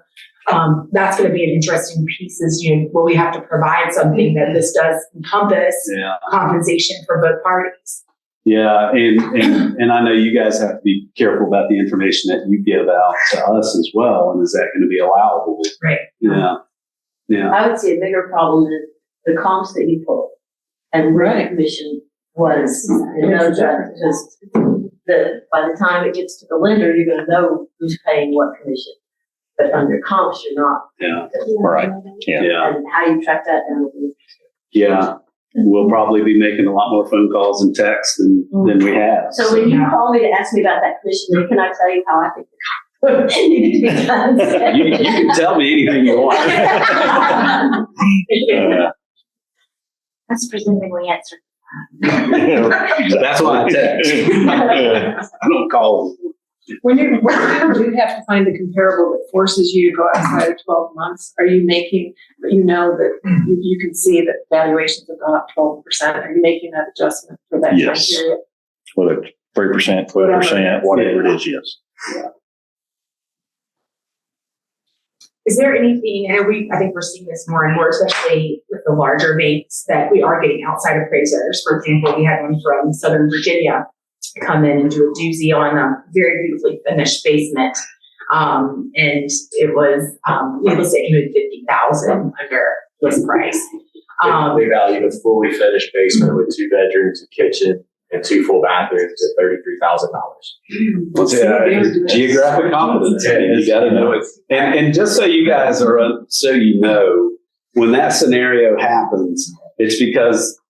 that's going to be an interesting piece is, will we have to provide something that this does encompass compensation for both parties? Yeah. And I know you guys have to be careful about the information that you give out to us as well. And is that going to be allowable? Right. Yeah. Yeah. I would see a bigger problem than the comps that you pulled and rent commission was, because by the time it gets to the lender, you're going to know who's paying what commission. But under comps, you're not. Yeah. Right. Yeah. And how you track that down. Yeah. We'll probably be making a lot more phone calls and texts than we have. So when you call me to ask me about that commission, then can I tell you how I think the comp needed to be done? You can tell me anything you want. That's presuming we answer. That's why I text. I don't call. When you have to find a comparable that forces you to go outside of 12 months, are you making, that you can see that valuations have gone up 12%. Are you making that adjustment for that time period? whether it's 3%, 12%, whatever it is, yes. Is there anything, and I think we're seeing this more and more, especially with the larger banks, that we are getting outside appraisers. For example, we had one from Southern Virginia come in and do a doozy on a very beautifully finished basement. And it was, needless to say, it was $50,000 under list price. We valued a fully finished basement with 2 bedrooms, a kitchen, and 2 full bathrooms at $33,000. Geographic competence. Yeah, You got to know it. And just so you guys are, so you know, when that scenario happens, it's because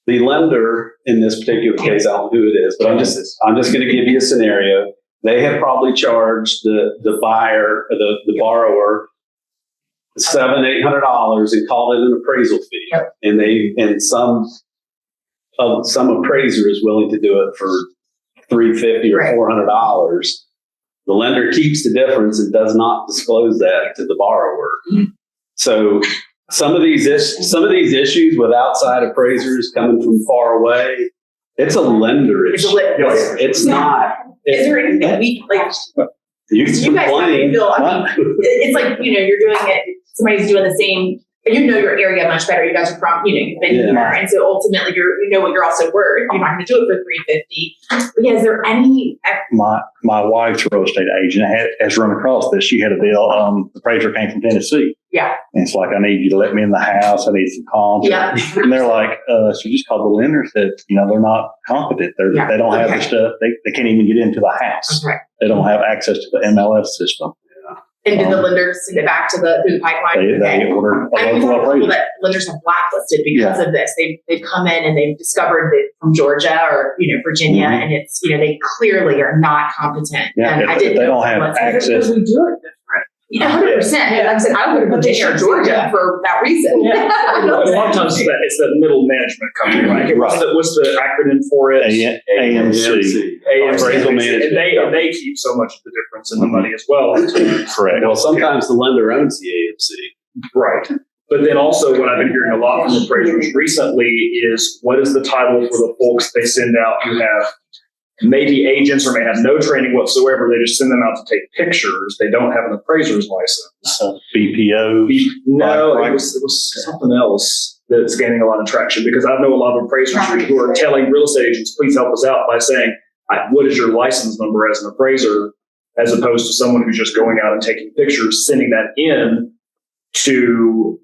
the lender in this particular case, I don't know who it is, but I'm just going to give you a scenario. They have probably charged the buyer, the borrower, $700-800 and called it an appraisal fee. Yep. And some appraiser is willing to do it for $350 or $400. The lender keeps the difference and does not disclose that to the borrower. Mm-hmm. So some of these issues with outside appraisers coming from far away, it's a lender issue. It's not. Is there anything that we like? You guys have to feel, it's like, you're doing it, somebody's doing the same, your area much better. You guys are from, you've been here. And so ultimately you know what you're also worth. You're not going to do it for $350. But yeah, is there any? My wife's a real estate agent has run across this. She had a deal. The appraiser came from Tennessee. Yeah. And it's like, I need you to let me in the house. I need some comps. Yeah. And they're like, she just called the lender and said, they're not competent. They don't have the stuff. They can't even get into the house. Okay. They don't have access to the MLS system. And did the lenders send it back through the pipeline? They ordered a I mean, local appraiser. that lenders have blacklisted because of this. They've come in and they've discovered that from Georgia or Virginia, and it's they clearly are not competent. Yeah, and if they don't have access. We do it different. 100%. Like I said, I would have Virginia or Georgia for that reason. Yeah. A lot of times it's that middle management company, right? What's the acronym for it? AMC. Appraisal management. And they keep so much of the difference in the money as well. Correct. Well, sometimes the lender owns the AMC. Right. But then also what I've been hearing a lot from appraisers recently is what is the title for the folks they send out who have maybe agents or may have no training whatsoever. They just send them out to take pictures. They don't have an appraiser's license. BPO. No, it was something else that's gaining a lot of traction because I know a lot of appraisers who are telling real estate agents, please help us out by saying, what is your license number as an appraiser, as opposed to someone who's just going out and taking pictures, sending that in to,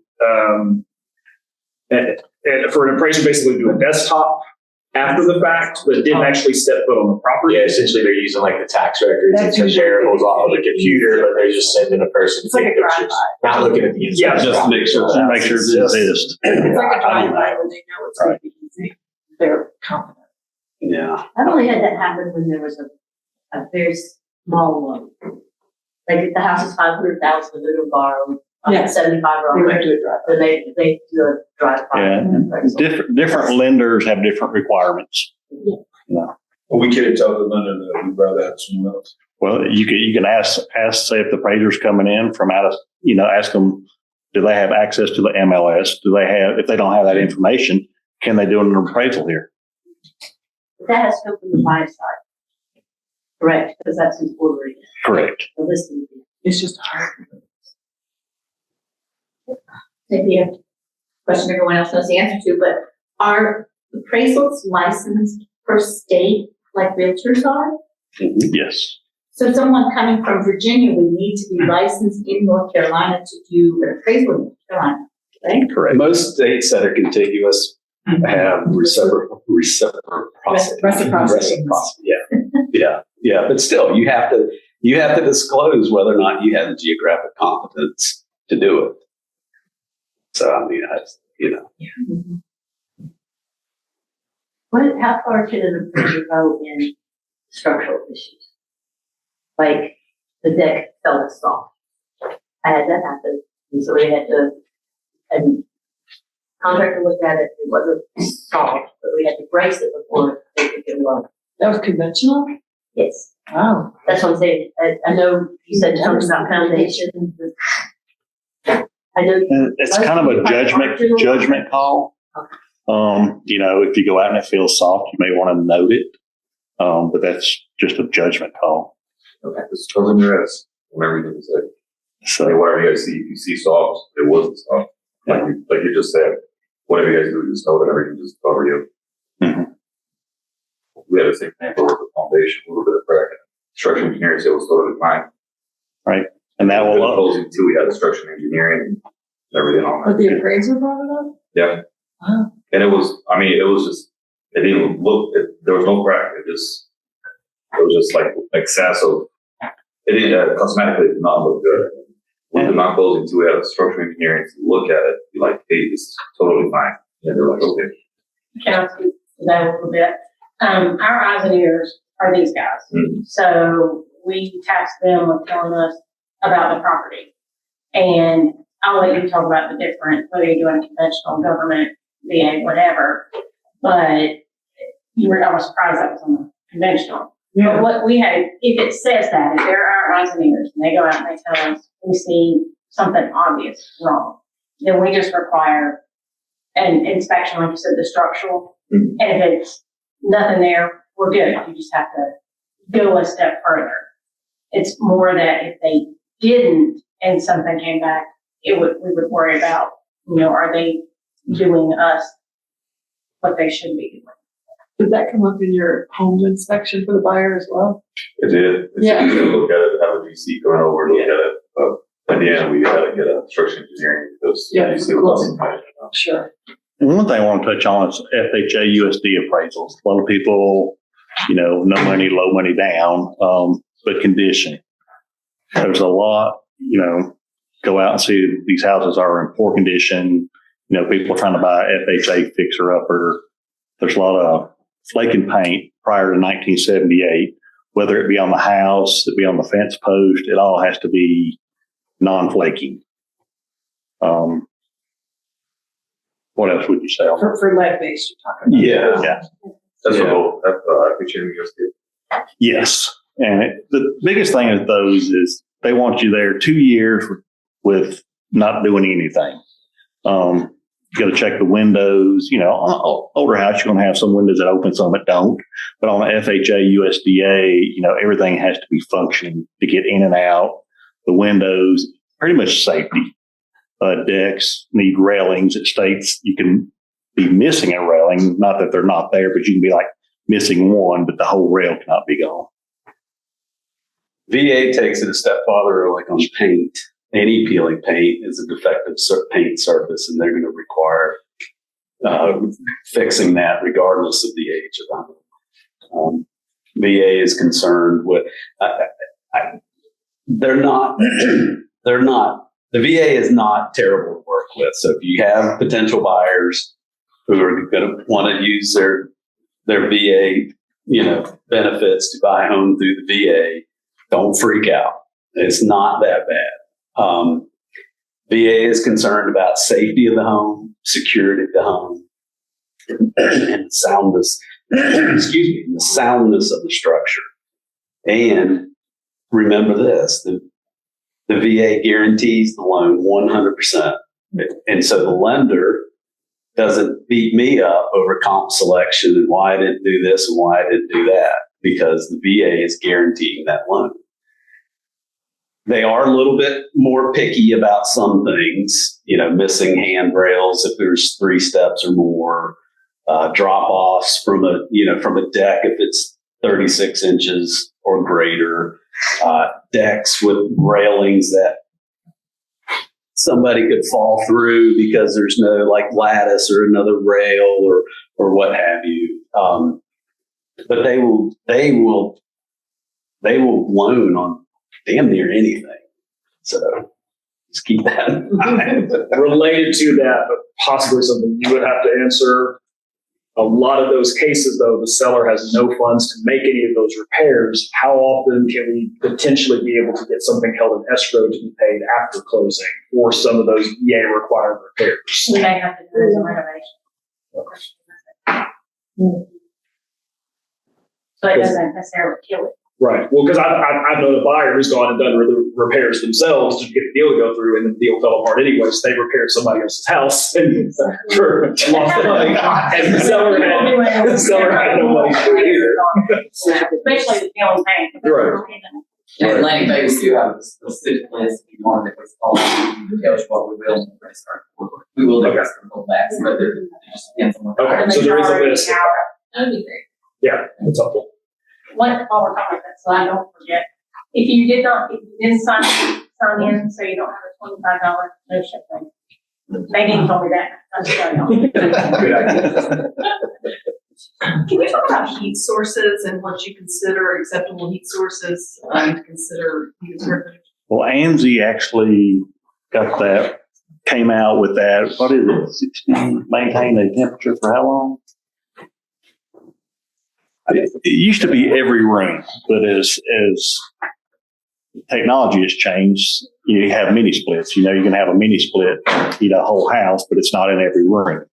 and for an appraiser basically do a desktop after the fact, but didn't actually step foot on the property. Yeah, essentially they're using like the tax records and comparables off of the computer, but they're just sending a person to take pictures, not looking at the inside. Yeah, just to make sure Make sure it exists. It's like a drive-by where they know it's going to be easy. They're confident. Yeah. I've only had that happen when there was a very small loan. Like if the house is 500,000, they're going to borrow 75 or They 100. might do a drive-by. So they do a drive-by. Yeah. Different lenders have different requirements. Well, we can't tell the lender that we'd rather have someone else. Well, you can ask, say if the appraiser's coming in from out of, ask them, do they have access to the MLS? If they don't have that information, can they do an appraisal here? But that has to come from the buyer side. Correct, because that's who's ordering it. Correct. The listing. It's just hard. Maybe a question everyone else knows the answer to, but are appraisals licensed per state like realtors are? Yes. So someone coming from Virginia would need to be licensed in North Carolina to do an appraisal in North Carolina, right? Correct. Most states that are contiguous have reciprocity. Yeah. But still, you have to disclose whether or not you have the geographic competence to do it. So I mean, How far can an appraiser go in structural issues? Like the deck fell off. I had that happen. And so we had to, and contractor looked at it, it wasn't solved, but we had to brace it before they could get loan. That was conventional? Yes. Wow. That's what I'm saying. I know you said something about foundations. I know. It's kind of a judgment call. If you go out and it feels soft, you may want to note it. But that's just a judgment call. Okay, just throw in your ass. Whatever you say. So, whatever you guys see, if you see soft, it wasn't soft. Like you just said, whatever you guys do, just know that everything just cover you. Mhm. We had the same thing for the foundation, a little bit of crack. Structural engineering said it was totally fine. right. And that will, closing too. We had the structural engineering and everything on But that. the appraiser brought it up? Yeah. Wow. And it was just, it didn't look, there was no crack. It was just like excess of, it didn't, cosmetically, it did not look good. With the non-closing too, we had a structural engineering to look at it, be like, hey, this is totally fine. And they're like, okay. Can I speak to that a little bit? Our eyes and ears are these guys. Mm-hmm. So we tasked them with telling us about the property. And I'll let you talk about the different, whether you're doing conventional, government, VA, whatever. But I was surprised that was on the conventional. Yeah. But what we had, if it says that, if they're our eyes and ears, and they go out and they tell us we see something obvious wrong, then we just require an inspection, like you said, the structural. Mm-hmm. And if it's nothing there, we're good. You just have to go a step further. It's more that if they didn't and something came back, we would worry about, are they doing us what they should be doing? Did that come up in your home inspection for the buyer as well? It did. Yeah. Look at it, have a GC going over, look at it. But at the end, we had to get a structural engineering because Yeah, GC wasn't right. Sure. and one thing I want to touch on is FHA USD appraisals. A lot of people, no money, low money down, but condition. There's a lot, go out and see these houses are in poor condition. People trying to buy FHA fixer upper. There's a lot of flake and paint prior to 1978, whether it be on the house, it be on the fence post, it all has to be non-flaking. What else would you say on that? For lead based, you're talking about. Yeah. That's I appreciate you. Yes. And the biggest thing with those is they want you there 2 years with not doing anything. You got to check the windows. Older house, you're going to have some windows that open, some that don't. But on the FHA, USDA, everything has to be functioning to get in and out. The windows, pretty much safety. Decks need railings. It states you can be missing a railing. Not that they're not there, but you can be like missing one, but the whole rail cannot be gone. VA takes it a step farther, like on paint. Any peeling paint is a defective paint surface, and they're going to require fixing that regardless of the age of the home. VA is concerned with, they're not, the VA is not terrible to work with. So if you have potential buyers who are going to want to use their VA, benefits to buy a home through the VA, don't freak out. It's not that bad. VA is concerned about safety of the home, security of the home, and soundness, the soundness of the structure. And remember this, the VA guarantees the loan 100%. And so the lender doesn't beat me up over comp selection and why I didn't do this and why I didn't do that, because the VA is guaranteeing that loan. They are a little bit more picky about some things, missing handrails if there's 3 steps or more, drop-offs from a deck if it's 36 inches or greater, decks with railings that somebody could fall through because there's no lattice or another rail or what have you. But they will loan on damn near anything. So just keep that in mind. Related to that, but possibly something you would have to answer. A lot of those cases, though, the seller has no funds to make any of those repairs. How often can we potentially be able to get something held in escrow to be paid after closing for some of those EA required repairs? We may have to do some renovation. So it doesn't necessarily kill it. Right. Well, because I've known a buyer who's gone and done the repairs themselves to get the deal to go through, and the deal fell apart anyway. So they repaired somebody else's house and for lost the money. And the seller had no money for it either. Especially the feeling pain. Right. And Atlantic Babies do have a specific list. If you want it, it's called, it tells you what we will and we will do custom pullbacks, but it just depends on what. Okay, so there is a list. That'd be great. Yeah, that's helpful. What, while we're talking about that, so I don't forget, if you didn't sign in, so you don't have a $25 no ship thing. They didn't tell me that. I'm just telling you. Good idea. Can you talk about heat sources and what you consider acceptable heat sources to consider user? Well, ANSI actually got that, came out with that. What is it? 16, maintain a temperature for how long? It used to be every room, but as technology has changed, you have mini splits. You know, you can have a mini split, heat a whole house, but it's not in every room.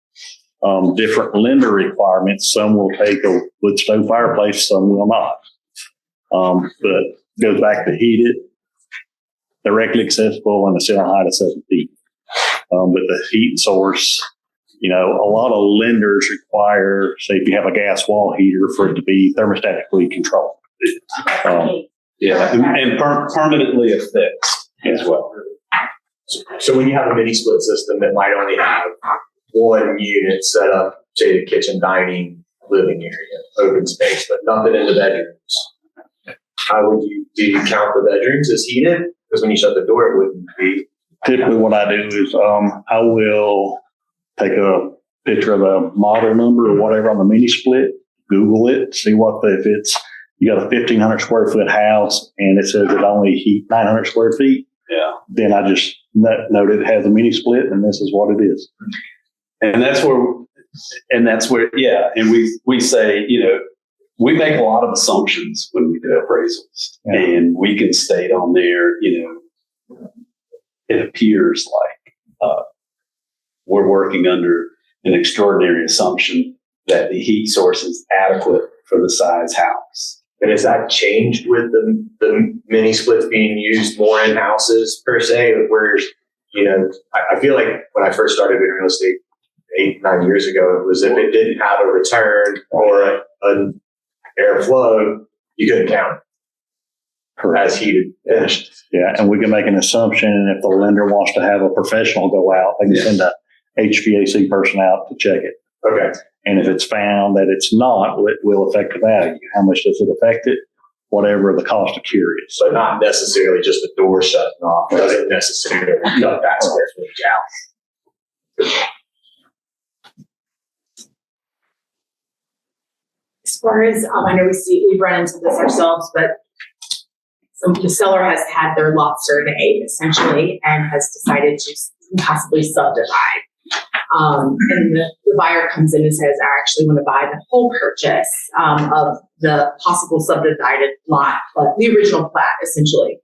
Different lender requirements. Some will take a wood stove fireplace, some will not. But goes back to heated, directly accessible, and a ceiling height of 7 feet. But the heat source, you know, a lot of lenders require, say, if you have a gas wall heater, for it to be thermostatically controlled. And permanently affixed as well. So when you have a mini split system that might only have one unit set up, say the kitchen, dining, living area, open space, but nothing in the bedrooms, how would do you count the bedrooms as heated? Because when you shut the door, it wouldn't be. Typically what I do is I will take a picture of a model number or whatever on the mini split, Google it, see if it's, you got a 1,500 square foot house and it says it only heat 900 square feet. Yeah. Then I just note it has a mini split and this is what it is. And that's where, yeah. And we say, you know, we make a lot of assumptions when we do appraisals, and we can state on there, you know, it appears like we're working under an extraordinary assumption that the heat source is adequate for the size house. And has that changed with the mini splits being used more in houses per se? Where, you know, I feel like when I first started in real estate 8-9 years ago, it was if it didn't have a return or an airflow, you couldn't count it as heated finished. Yeah, and we can make an assumption, and if the lender wants to have a professional go out, they can send a HVAC person out to check it. Okay. And if it's found that it's not, it will affect the value. How much does it affect it? Whatever the cost to cure is. So not necessarily just the door shutting off. Doesn't necessarily cut that square footage out. As far as, I know we've run into this ourselves, but the seller has had their lot surveyed essentially and has decided to possibly subdivide. And the buyer comes in and says, I actually want to buy the whole purchase of the possible subdivided lot, the original plat essentially.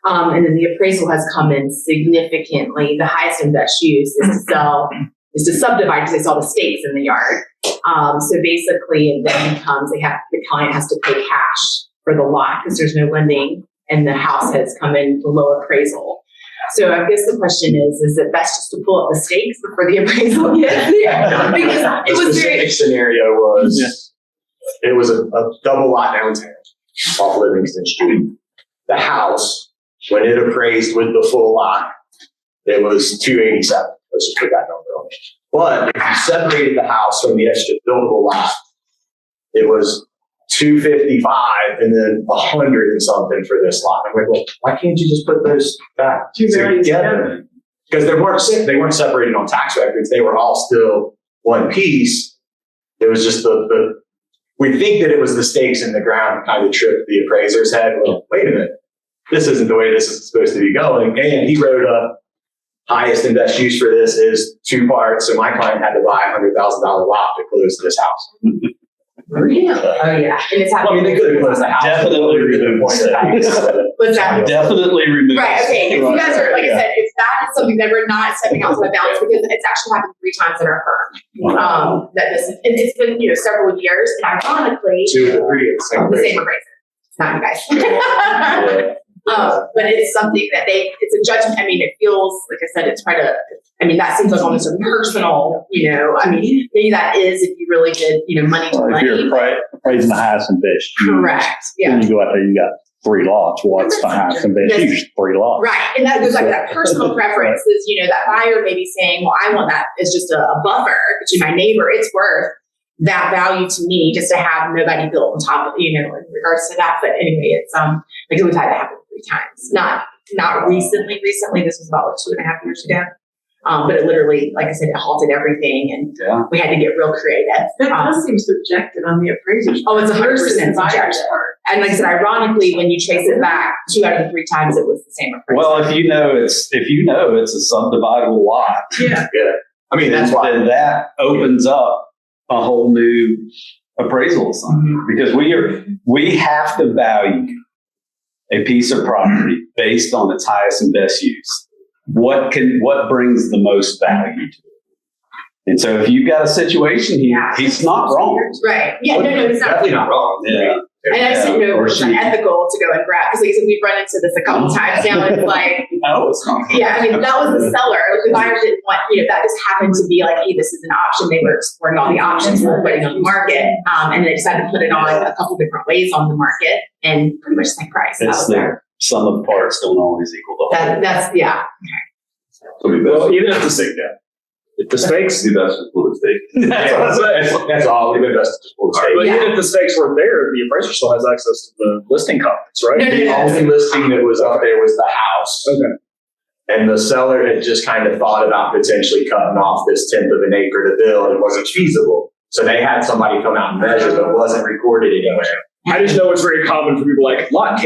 And then the appraisal has come in significantly. The highest and best use is to subdivide because they saw the stakes in the yard. So basically it then becomes the client has to pay cash for the lot because there's no lending and the house has come in below appraisal. So I guess the question is it best just to pull up the stakes before the appraisal gets there? Because it was specific scenario was it was a double lot downtown off Livingston Street. The house, when it appraised with the full lot, it was 287. Let's just put that number on it. But if you separated the house from the extra buildable lot, it was 255 and then 100 and something for this lot. I'm like, well, why can't you just put those back together? Because they weren't separated on tax records. They were all still one piece. It was just we think that it was the stakes in the ground that kind of tripped the appraiser's head. Well, wait a minute. This isn't the way this is supposed to be going. And he wrote a highest and best use for this is 2 parts. So my client had to buy a $100,000 lot to close this house. Really? Oh yeah. And it's happening. I mean, they could have closed the house. Definitely remove What's that? Definitely remove. Right. Okay. If you guys are, like I said, if that is something that we're not stepping outside the balance because it's actually happened 3 times in our firm. That this, and it's been several years, and ironically, 2 or 3 the same appraiser. It's not you guys. But it's something that it's a judgment. I mean, it feels, like I said, it's that seems like almost a personal, I mean, maybe that is if you really did, money to If money. you're appraising the highest and best use. Correct. Yeah. Then you go out there, you got 3 lots. What's the highest and best use? 3 lots. Right. And that goes back to that personal preference is, that buyer may be saying, well, I want that as just a buffer between my neighbor. It's worth that value to me just to have nobody built on top of, in regards to that. But anyway, it's, like we've had that happen 3 times. Not recently. This was about 2.5 years ago. But it literally, like I said, it halted everything and we had to get real creative. That does seem subjective on the appraiser's Oh, it's 100% versus buyer's subjective. part. And like I said, ironically, when you trace it back, 2 out of the 3 times it was the same appraiser. Well, if you know it's a subdividable lot, Yeah. I mean, that's why. then that opens up a whole new appraisal assignment because we have to value a piece of property based on its highest and best use. What brings the most value to it? And so if you've got a situation here, he's not wrong. Right. Yeah, no, he's not. Definitely not wrong. Yeah. And I just didn't know Or it was she- unethical to go and grab, because like I said, we've run into this a couple times now. It's like, No, it's not. yeah, I mean, that was the seller. Like, the buyer didn't want, that just happened to be like, hey, this is an option. They were exploring all the options for putting on the market. And they decided to put it on a couple different ways on the market and pretty much the same price. That It's was there. some of the parts don't always equal the whole. That's, yeah. Well, even if the stakes, See, that's just what it's taking. That's all. We've invested just for the sake. but Yeah. even if the stakes weren't there, the appraiser still has access to the listing comments, right? No, no, The only listing that was up there was the house. Okay. And the seller had just kind of thought about potentially cutting off this 1/10 of an acre to build. It wasn't feasible. So they had somebody come out and measure, but it wasn't recorded anywhere. I just know it's very common for people like lot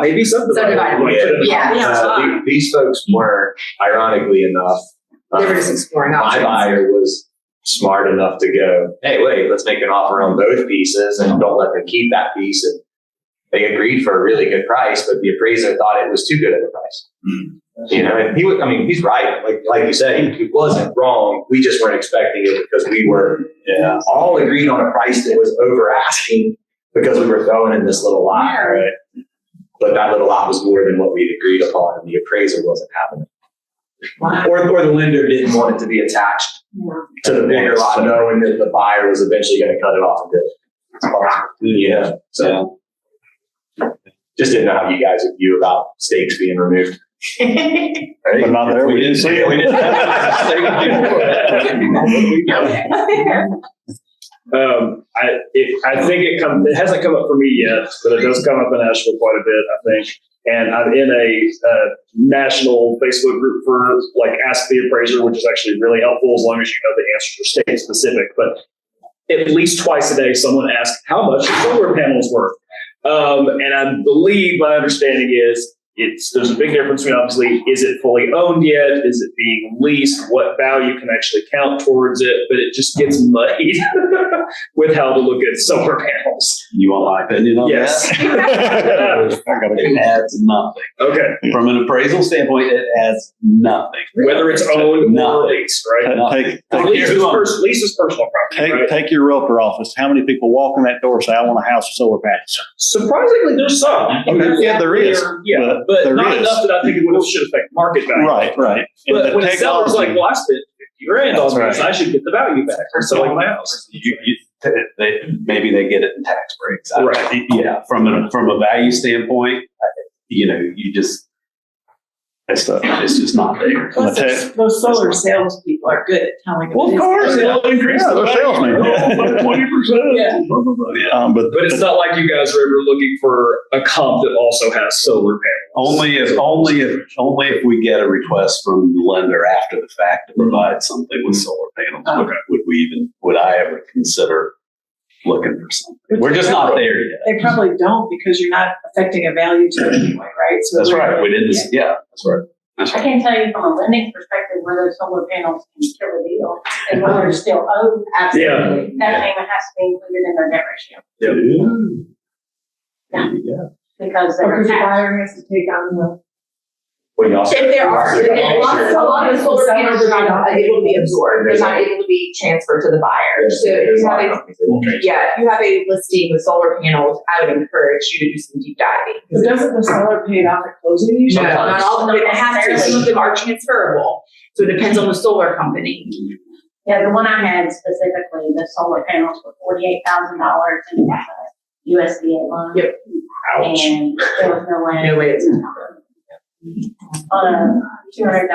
may be subdivided. Subdivided. Yeah. These folks were, ironically enough, They were just exploring my options. buyer was smart enough to go, hey, wait, let's make an offer on both pieces and don't let them keep that piece. And they agreed for a really good price, but the appraiser thought it was too good of a price. And he's right. Like you said, he wasn't wrong. We just weren't expecting it because we were all agreed on a price that was over asking because we were throwing in this little lot, right? But that little lot was more than what we'd agreed upon, and the appraiser wasn't having it. Or the lender didn't want it to be attached to the bigger lot, knowing that the buyer was eventually going to cut it off a bit. Yeah. So just didn't know how you guys would view about stakes being removed. But not there. We didn't see it. We didn't have I think it hasn't come up for me yet, but it does come up in Asheville quite a bit, I think. And I'm in a national Facebook group for like Ask the Appraiser, which is actually really helpful as long as you know the answers are state specific. But at least twice a day, someone asks how much a solar panel is worth. And I believe my understanding is there's a big difference between obviously, is it fully owned yet? Is it being leased? What value can actually count towards it? But it just gets muddied with how to look at solar panels. You want my opinion on Yes. that? It adds nothing. Okay. From an appraisal standpoint, it adds nothing. Whether it's owned or Nothing. leased, right? Lease is personal property, right? Take your realtor office. How many people walk in that door and say, I want a house with solar panels? Surprisingly, there's some. Okay. Yeah, there is. Yeah, but there not is. enough that I think it should affect market value. Right. And But the when the seller's like, technology- well, I spent $50,000 on That's this, I should get the value back for selling my house. Maybe they get it in tax breaks. Right. Yeah. From a value standpoint, you just it's just not there. Plus, those solar salespeople are good at telling. Well, of course, it'll increase the they're salesmen. value. 20%. Yeah. But But it's not like you guys are ever looking for a comp that also has solar panels. Only if we get a request from the lender after the fact to provide something with solar panels. Would I ever consider looking for something? We're just not there yet. They probably don't because you're not affecting a value to it anyway, right? So That's right. We didn't. Yeah, that's right. I can tell you from a lending perspective where those solar panels can kill a deal and whether it's still owed, absolutely. That payment has to be included in their debt ratio. Because Because the they're taxed. buyer has to take on the. Well, you also. If there are, a lot of the solar panels are not able to be absorbed, they're not able to be transferred to the buyer. So if you have if you have a listing with solar panels, I would encourage you to do some deep diving. But doesn't the seller pay it off at closing usually? No, not all of them, it has to, some of them are transferable, so it depends on the solar company. Yeah, the one I had specifically, the solar panels were $48,000 and it was a USDA loan. Yep. And there was no way. No way it's. $200,000.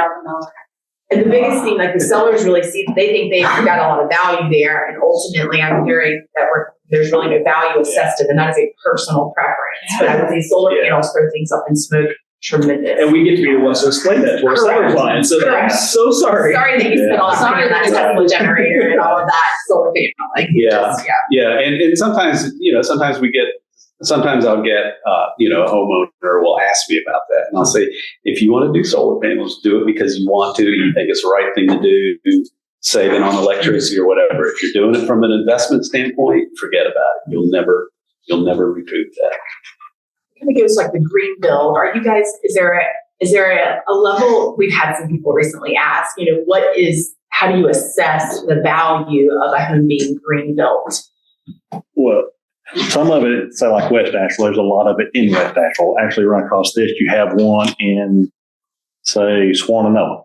And the biggest thing, like the sellers really see, they think they've got a lot of value there, and ultimately I'm hearing that there's really no value assessed to them. That is a personal preference. But I would say solar panels throw things up in smoke tremendous. And we get to be the ones to explain that to our seller clients. So I'm so sorry. Sorry that you spent all that money on that Tesla generator and all of that solar panel. Like, And sometimes I'll get, a homeowner will ask me about that. And I'll say, if you want to do solar panels, do it because you want to, you think it's the right thing to do, saving on electricity or whatever. If you're doing it from an investment standpoint, forget about it. You'll never recoup that. Kind of goes like the green build. Are you guys, is there a level, we've had some people recently ask, how do you assess the value of a home being green built? Well, some of it, say like West Asheville, there's a lot of it in West Asheville. Actually, run across this, you have one in, say, Swannanoa.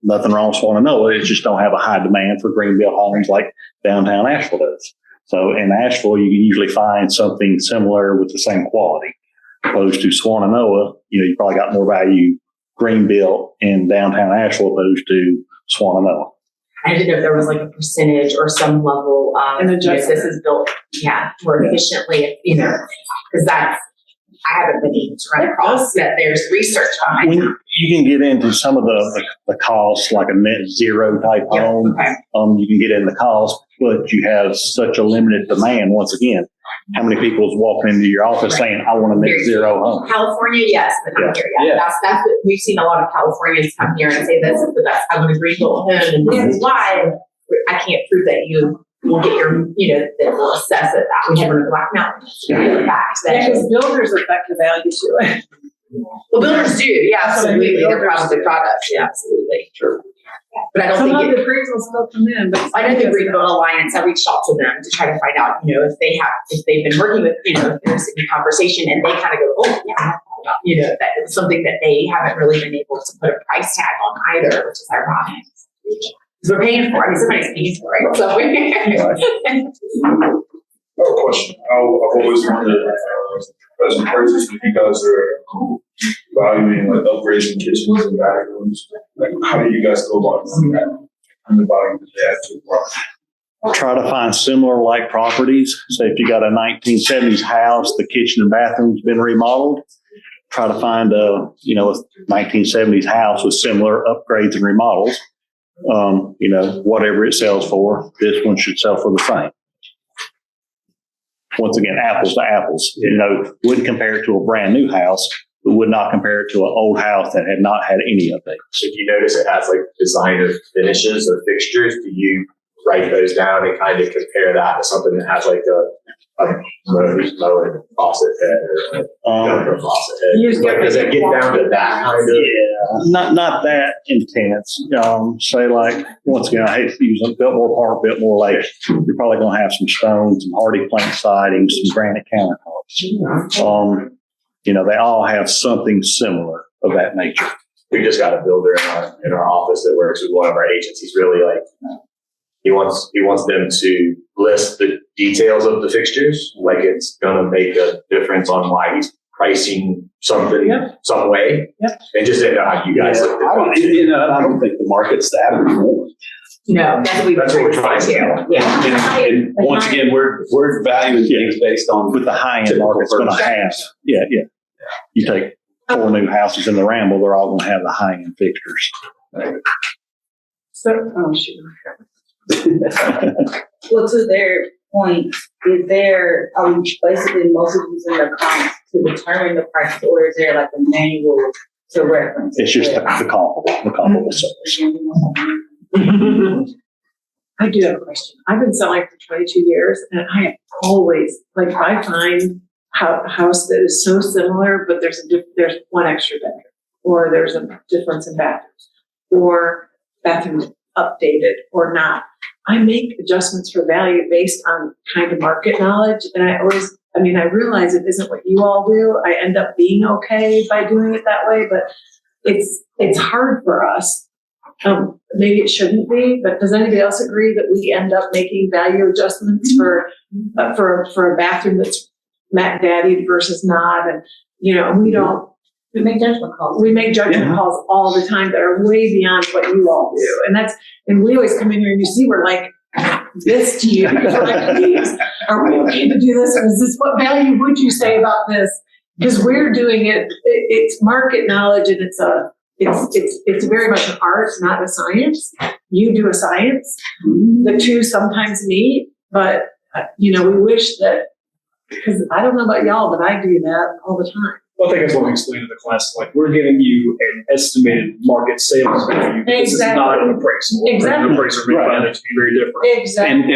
Nothing wrong with Swannanoa. It just don't have a high demand for green built homes like downtown Asheville does. So in Asheville, you can usually find something similar with the same quality. Opposed to Swannanoa, you probably got more value green built in downtown Asheville opposed to Swannanoa. I didn't know if there was like a percentage or some level of, this is built, more efficiently, because I haven't been able to run across that there's research behind When it. you can get into some of the costs, like a net zero type home, you can get in the cost, but you have such a limited demand. Once again, how many people is walking into your office saying, I want a net zero home? California, yes, but not here yet. That's what we've seen. A lot of Californians come here and say, this is the best. I want a green built home, and this is why. I can't prove that you will get your, that will assess it. That we have in Black Mountain. Because builders affect the value to it. Well, builders do, absolutely. They're proud of their products, absolutely. Sure. But I don't think the appraisals still come in. But I know the Green Build Alliance. I reached out to them to try to find out, if they've been working with, if there's a conversation, and they kind of go, that it's something that they haven't really been able to put a price tag on either, which is ironic. Because we're paying for it. Somebody's paying for it. So question. I've always wondered, as appraisers, if you guys are valuing like upgrading kitchens and bathrooms, like how do you guys go about that? And the value that they add to the property? Try to find similar like properties. Say if you got a 1970s house, the kitchen and bathroom's been remodeled. Try to find a 1970s house with similar upgrades and remodels. Whatever it sells for, this one should sell for the same. Once again, apples to apples. Wouldn't compare it to a brand new house, but would not compare it to an old house that had not had any updates. If you notice it has like designer finishes or fixtures, do you write those down and kind of compare that to something that has like a mower faucet head or a faucet head? Does it get down to that kind of? Yeah, not that intense. Say like, once again, I hate to use a Biltmore Park, Biltmore Lake. You're probably going to have some stones, some hardy plank siding, some granite countertops. They all have something similar of that nature. We just got a builder in our office that works with one of our agents. He's really like, he wants them to list the details of the fixtures, like it's going to make a difference on why he's pricing something some way. And just didn't know how you guys looked at it. I don't think the market's that anymore. No, that's what we're trying to do. And once again, we're valuing things based on with the high end market's going to have. You take 4 new houses in the Ramble, they're all going to have the high end fixtures. Well, to their point, are we basically mostly using the comps to determine the price, or is there like a manual to reference? It's just the comparable service. I do have a question. I've been selling for 22 years, and I have always, if I find a house that is so similar, but there's one extra bedroom. or there's a difference in bathrooms, or bathrooms updated or not. I make adjustments for value based on kind of market knowledge. And I realize it isn't what you all do. I end up being okay by doing it that way, but it's hard for us. Maybe it shouldn't be, but does anybody else agree that we end up making value adjustments for a bathroom that's Matt Daddy versus not? And, We make judgment calls. We make judgment calls all the time that are way beyond what you all do. And we always come in here and you see, we're like this to you. We're like, please, are we okay to do this? Or is this, what value would you say about this? Because we're doing it, it's market knowledge, and it's very much an art, not a science. You do a science. The two sometimes meet, but we wish that, because I don't know about y'all, but I do that all the time. Well, I think that's what we explained to the class. Like, we're giving you an estimated market sales value. This is not an appraisal. Exactly. An appraiser may find it to be very different. Exactly.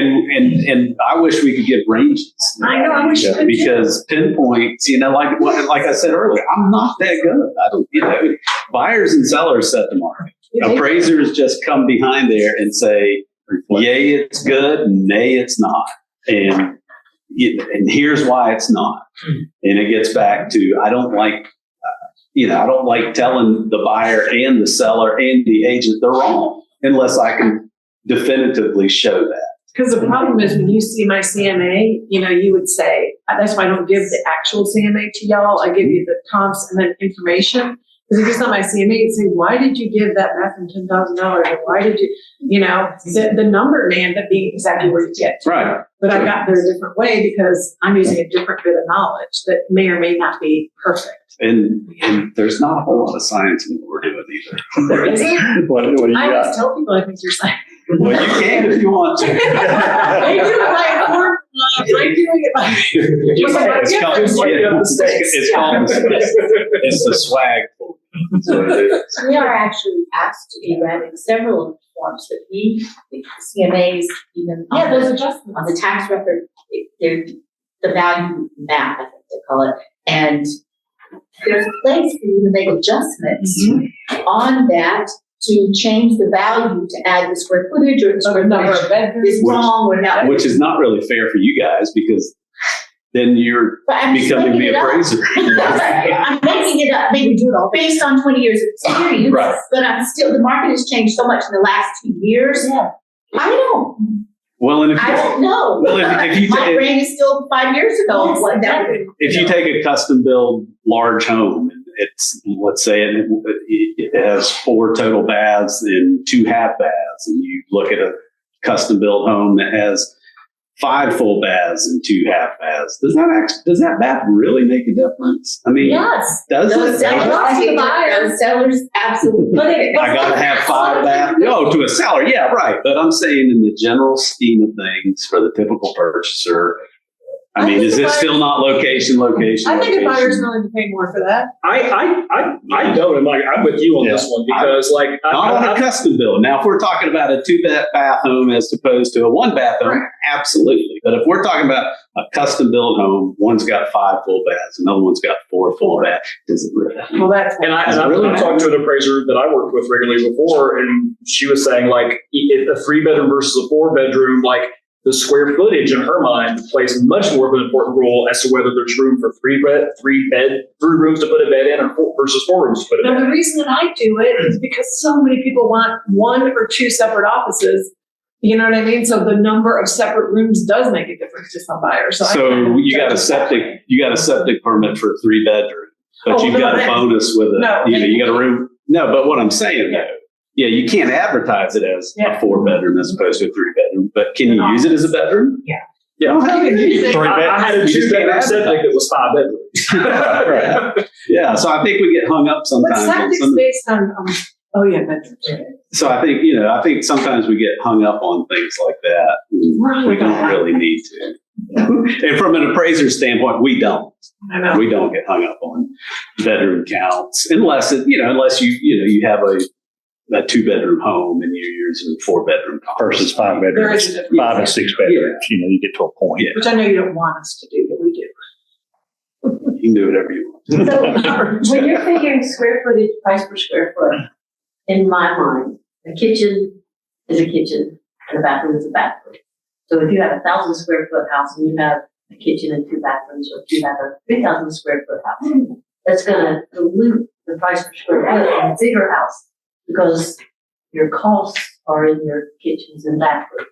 And I wish we could give ranges. I know. I wish you could because pinpoints. Like I said earlier, I'm not that good. I don't. Buyers and sellers set the market. Appraisers just come behind there and say, "Yay, it's good," and "Nay, it's not," and here's why it's not. And it gets back to, I don't like telling the buyer and the seller and the agent they're wrong unless I can definitively show that. Because the problem is when you see my CMA, you would say, that's why I don't give the actual CMA to y'all. I give you the comps and then information. Because if you saw my CMA, you'd say, why did you give that bathroom $10,000? Or why did you, the number may end up being exactly where you get to. Right. But I got there a different way because I'm using a different bit of knowledge that may or may not be perfect. And there's not a whole lot of science in what we're doing either. There isn't. What do you I got? always tell people I think you're saying. Well, you can if you want to. They do it by form. I'm doing it by. It's the swag. We are actually asked to be read in several forms that we, the CMAs, even those adjustments on the tax record, they're the value map, I think they call it, and there's a place for you to make adjustments on that to change the value, to add the square footage or the square footage is wrong or not. Which is not really fair for you guys because then you're becoming the appraiser. I'm making it up, maybe do it all based on 20 years of experience. Right. But I'm still, the market has changed so much in the last 2 years. Yeah. I don't know. Well, if you my brain is still 5 years ago. If you take a custom build large home, it's, let's say it has 4 total baths and 2 half baths, and you look at a custom built home that has 5 full baths and 2 half baths. Does that bath really make a difference? I mean, yes. Does those it? Those sellers absolutely. I gotta have 5 baths. No, to a seller, yeah, right. But I'm saying in the general scheme of things for the typical purchaser, I mean, is it still not location? I think a buyer's willing to pay more for that. I don't. And I'm with you on this one because not on a custom build. Now, if we're talking about a 2-bath home as opposed to a 1-bath home, absolutely. But if we're talking about a custom build home, one's got 5 full baths, another one's got 4 full baths. Does it really? Well, that's I've talked to an appraiser that I worked with regularly before, and she was saying if a 3-bedroom versus a 4-bedroom, the square footage in her mind plays much more of an important role as to whether there's room for 3 rooms to put a bed in versus 4 rooms to put a bed in. The reason that I do it is because so many people want 1 or 2 separate offices. You know what I mean? So the number of separate rooms does make a difference to some buyers. So you got a septic permit for a 3-bedroom, but you've got a bonus with it. You got a room. No, but what I'm saying though. Yeah, you can't advertise it as a 4-bedroom as opposed to a 3-bedroom, but can you use it as a bedroom? Yeah. Yeah, I had a 2-bedroom septic that was 5 bedrooms. Right. Yeah, so I think we get hung up sometimes. But septic's based on, bedrooms. So I think sometimes we get hung up on things like that. We don't really need to. And from an appraiser standpoint, we don't. I know. We don't get hung up on bedroom counts unless you have a 2-bedroom home and you're using 4-bedroom versus 5 bedrooms, 5 and 6 bedrooms. You get to a point. Which I know you don't want us to do, but we do. can do whatever you want. So when you're figuring square footage, price per square foot, in my mind, a kitchen is a kitchen and a bathroom is a bathroom. So if you have 1,000 square foot house and you have a kitchen and 2 bathrooms, or if you have a 3,000 square foot house, that's gonna dilute the price per square foot in a bigger house because your costs are in your kitchens and bathrooms.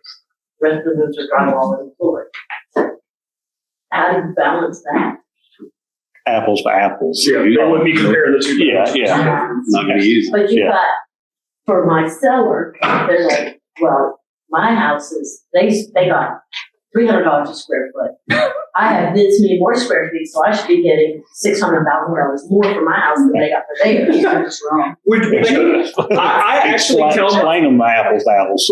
The rest of those are drywall and floor. How do you balance that? Apples to apples. Yeah, they wouldn't be comparing the two. Yeah. Not gonna use it. But you Yeah. got, for my seller, they're like, well, my house is, they got $300 a square foot. I have this many more square feet, so I should be getting $600,000 more for my house than they got for theirs. You're just wrong. I actually explain them apples to apples.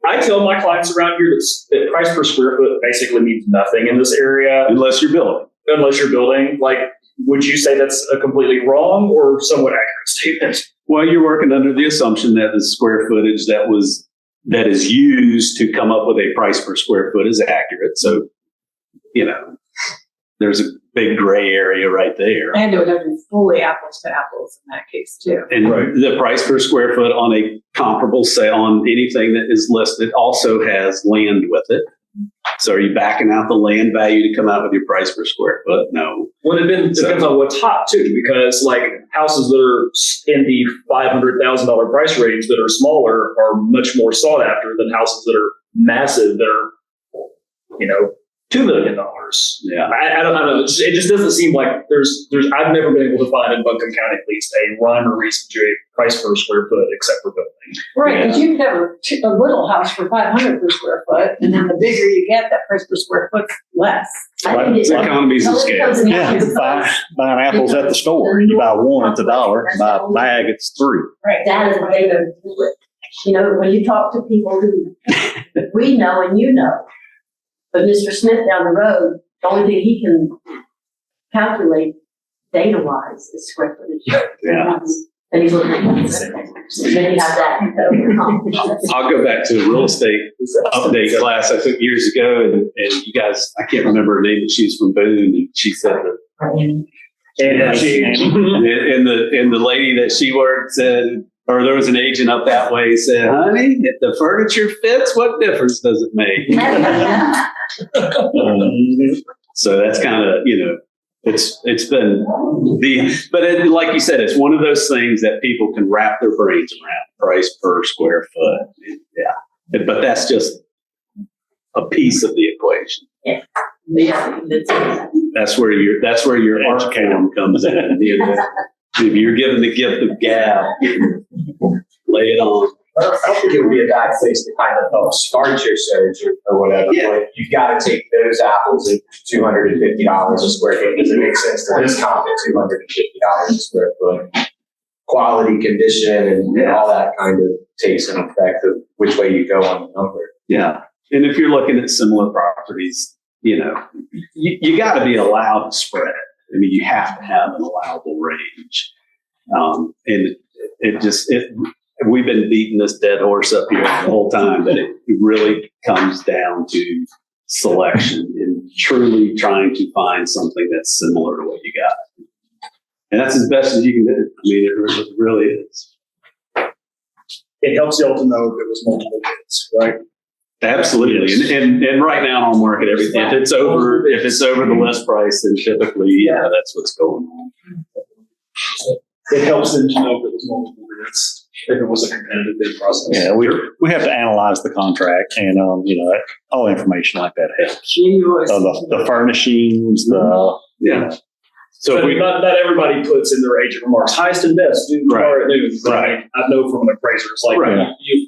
I tell my clients around here that price per square foot basically means nothing in this area. Unless you're building. Like, would you say that's a completely wrong or somewhat accurate statement? Well, you're working under the assumption that the square footage that is used to come up with a price per square foot is accurate. So, there's a big gray area right there. And it would have to be fully apples to apples in that case too. And the price per square foot on a comparable sale on anything that is listed also has land with it. So are you backing out the land value to come out with your price per square foot? No. Well, it depends on what's hot too, because like houses that are in the $500,000 price range that are smaller are much more sought after than houses that are massive that are, $2 million. Yeah. I don't know. It just doesn't seem like there's I've never been able to find in Buncombe County at least a rhyme or reason to a price per square foot except for building. Right, because you could have a little house for 500 per square foot, and then the bigger you get, that price per square foot's less. It's economies of scale. Yeah, buying apples at the store. You buy one, it's $1. Buy a bag, it's $3. Right. That is a way to do it. When you talk to people who we know and but Mr. Smith down the road, the only thing he can calculate data-wise is square footage. Yeah. And he's looking at then you have that. I'll go back to a real estate update class I took years ago, and you guys, I can't remember her name, but she's from Boone, and she said that. And the lady that she worked said, or there was an agent up that way said, honey, if the furniture fits, what difference does it make? So that's kind of, it's been like you said, it's one of those things that people can wrap their brains around, price per square foot. Yeah. But that's just a piece of the equation. Yeah. That's where your art form comes in. If you're given the gift of gab, lay it on. I don't think it would be a bad place to kind of help start your search or whatever. Yeah. But you've got to take those apples at $250 a square foot. Does it make sense to discount at $250 a square foot? Quality, condition, and all that kind of takes an effect of which way you go on the number. Yeah. And if you're looking at similar properties, you got to be allowed to spread. I mean, you have to have an allowable range. And we've been beating this dead horse up here the whole time, but it really comes down to selection and truly trying to find something that's similar to what you got. And that's as best as you can do. I mean, it really is. It helps y'all to know if it was multiple bids, right? Absolutely. Yes. And right now on market, everything, if it's over the list price, then typically, that's what's going on. It helps them to know if it was multiple bids, if it was a competitive bid process. Yeah, we have to analyze the contract, and all information like that helps. The furnishings, So not everybody puts in their agent remarks highest and best due tomorrow at noon. Right. I know from an appraiser, it's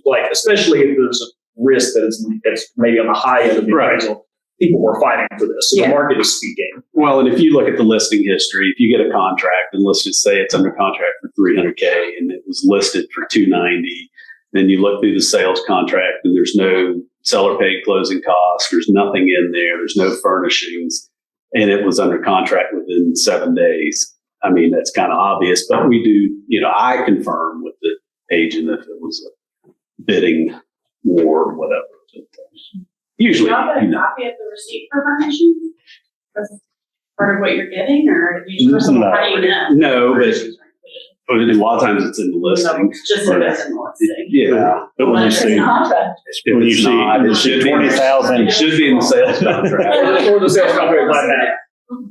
like especially if there's a risk that it's maybe on the high end of the appraisal, people were fighting for this. So the market is speaking. Well, and if you look at the listing history, if you get a contract, and let's just say it's under contract for $300K and it was listed for $290, then you look through the sales contract and there's no seller paid closing costs, there's nothing in there, there's no furnishings, and it was under contract within 7 days. I mean, that's kind of obvious, but we do, I confirm with the agent if it was a bidding war or whatever. Usually, Y'all got a copy of the receipt for furnishings? part of what you're getting, or do you, first of all, how do you know? No, but a lot of times it's in the listing. Just so it's in the listing. Yeah. But when you see, when you see, it should be 20,000. It should be in the sales contract. Or the sales contract might have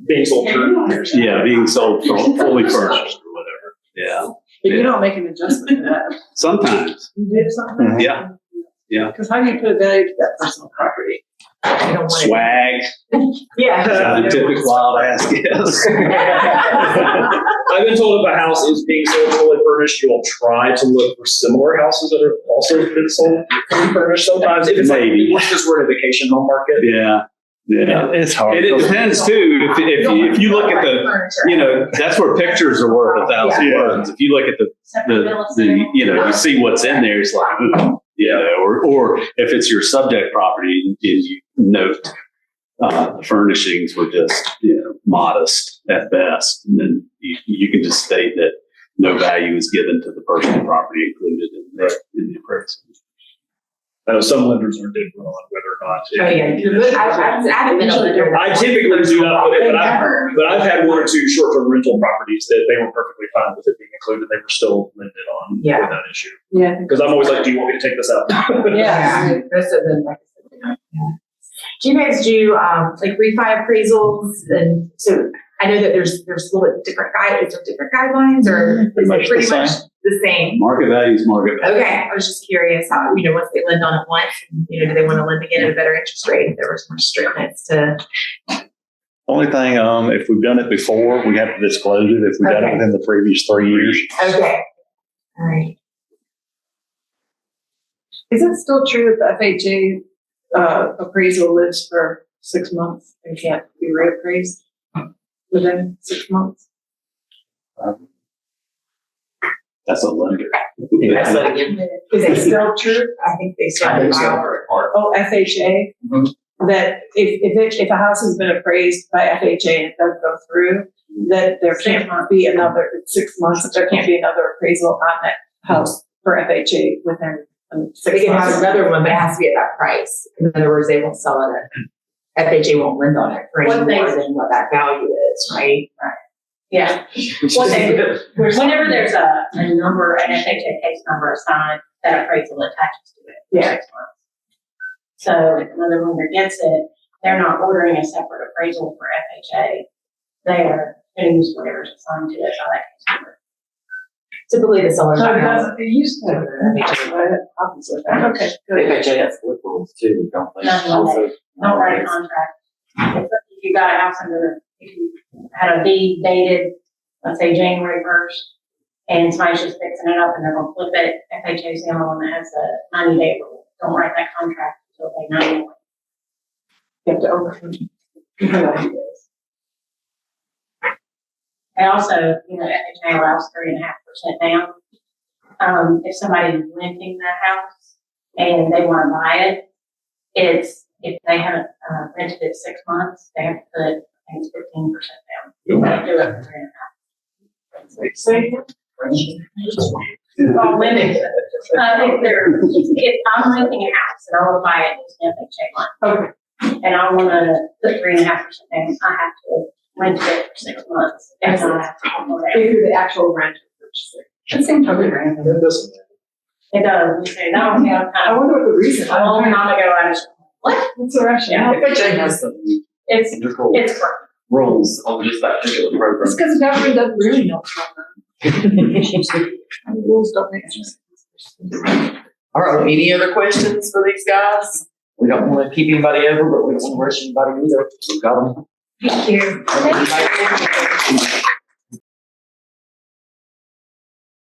being sold for. Yeah, being sold fully furnished or whatever. Yeah. But you don't make an adjustment to that. Sometimes. You do something? Yeah. Yeah. Because how do you put a value to that personal property? You don't want it. Swag. Yeah. The typical wild ass guess. I've been told if a house is being sold fully furnished, you'll try to look for similar houses that are also been sold fully furnished. Sometimes if it's Maybe. like, just we're in a vacation home market. Yeah. Yeah. It's hard. And it depends too. If you look at the, that's where pictures are worth 1,000 Yeah. words. If you look at the you see what's in there, it's like, or if it's your subject property and you note the furnishings were just, modest at best, and then you can just state that no value is given to the personal property included in the appraisal. I know some lenders are different on whether or not. Oh, yeah. I typically do not put it, but I've had one or two short-term rental properties that they were perfectly fine with it being included. They were still lended on without issue. Yeah. Because I'm always like, do you want me to take this out? Yeah. Most of them. Do you guys do like refi appraisals? And so I know that there's a little bit different guidelines, or is it pretty much the same? Market value is market value. Okay, I was just curious how, once they lend on it once, do they want to lend again at a better interest rate if there was more strictness to? Only thing, if we've done it before, we have to disclose it if we've done it within the previous 3 years. Okay. All right. Is it still true that the FHA appraisal lives for 6 months and can't be reappraised within 6 months? That's a lender. Is it still true? I think they started. Oh, FHA? That if a house has been appraised by FHA and it doesn't go through, that there can't be another 6 months, that there can't be another appraisal on that house for FHA within 6 They can months. have another one, but it has to be at that price. In other words, they won't sell it. FHA won't lend on it for any more than what that value is, right? Yeah. Whenever there's a number, an FHA case number assigned, that appraisal attaches to it for 6 months. So if another lender gets it, they're not ordering a separate appraisal for FHA. They are going to use whatever's assigned to it by that case number. Typically, the sellers. So it doesn't, it used to have problems with that. Okay, good. FHA has flip rules too, don't they? Don't write a contract. If you got a house if you had a deed dated, let's say January 1st, and somebody's just fixing it up and they're gonna flip it, FHA's the only one that has a 90-day rule. Don't write that contract until they 90 days. You have to overcome 90 days. And also, FHA allows 3.5% down. If somebody's renting the house and they want to buy it, if they haven't rented it 6 months, they have to put, I think it's 15% down. You can't do it for 3.5%. It's all lending. If I'm renting a house and I want to buy it, it's an FHA line. Okay. And I want to put 3.5% down, I have to rent it for 6 months. And I have to Pay through the actual rent. That seems totally random. It doesn't. It does. You say, no, I wonder what the reason is. a long time ago, I just, what? What's the rationale? FHA has some It's rules on just that particular program. It's because the government doesn't really know what's going on. The rules don't make sense. All right, well, any other questions for these guys? We don't want to keep anybody over, but we don't want to rush anybody either. We've got them. Thank you. Thank you.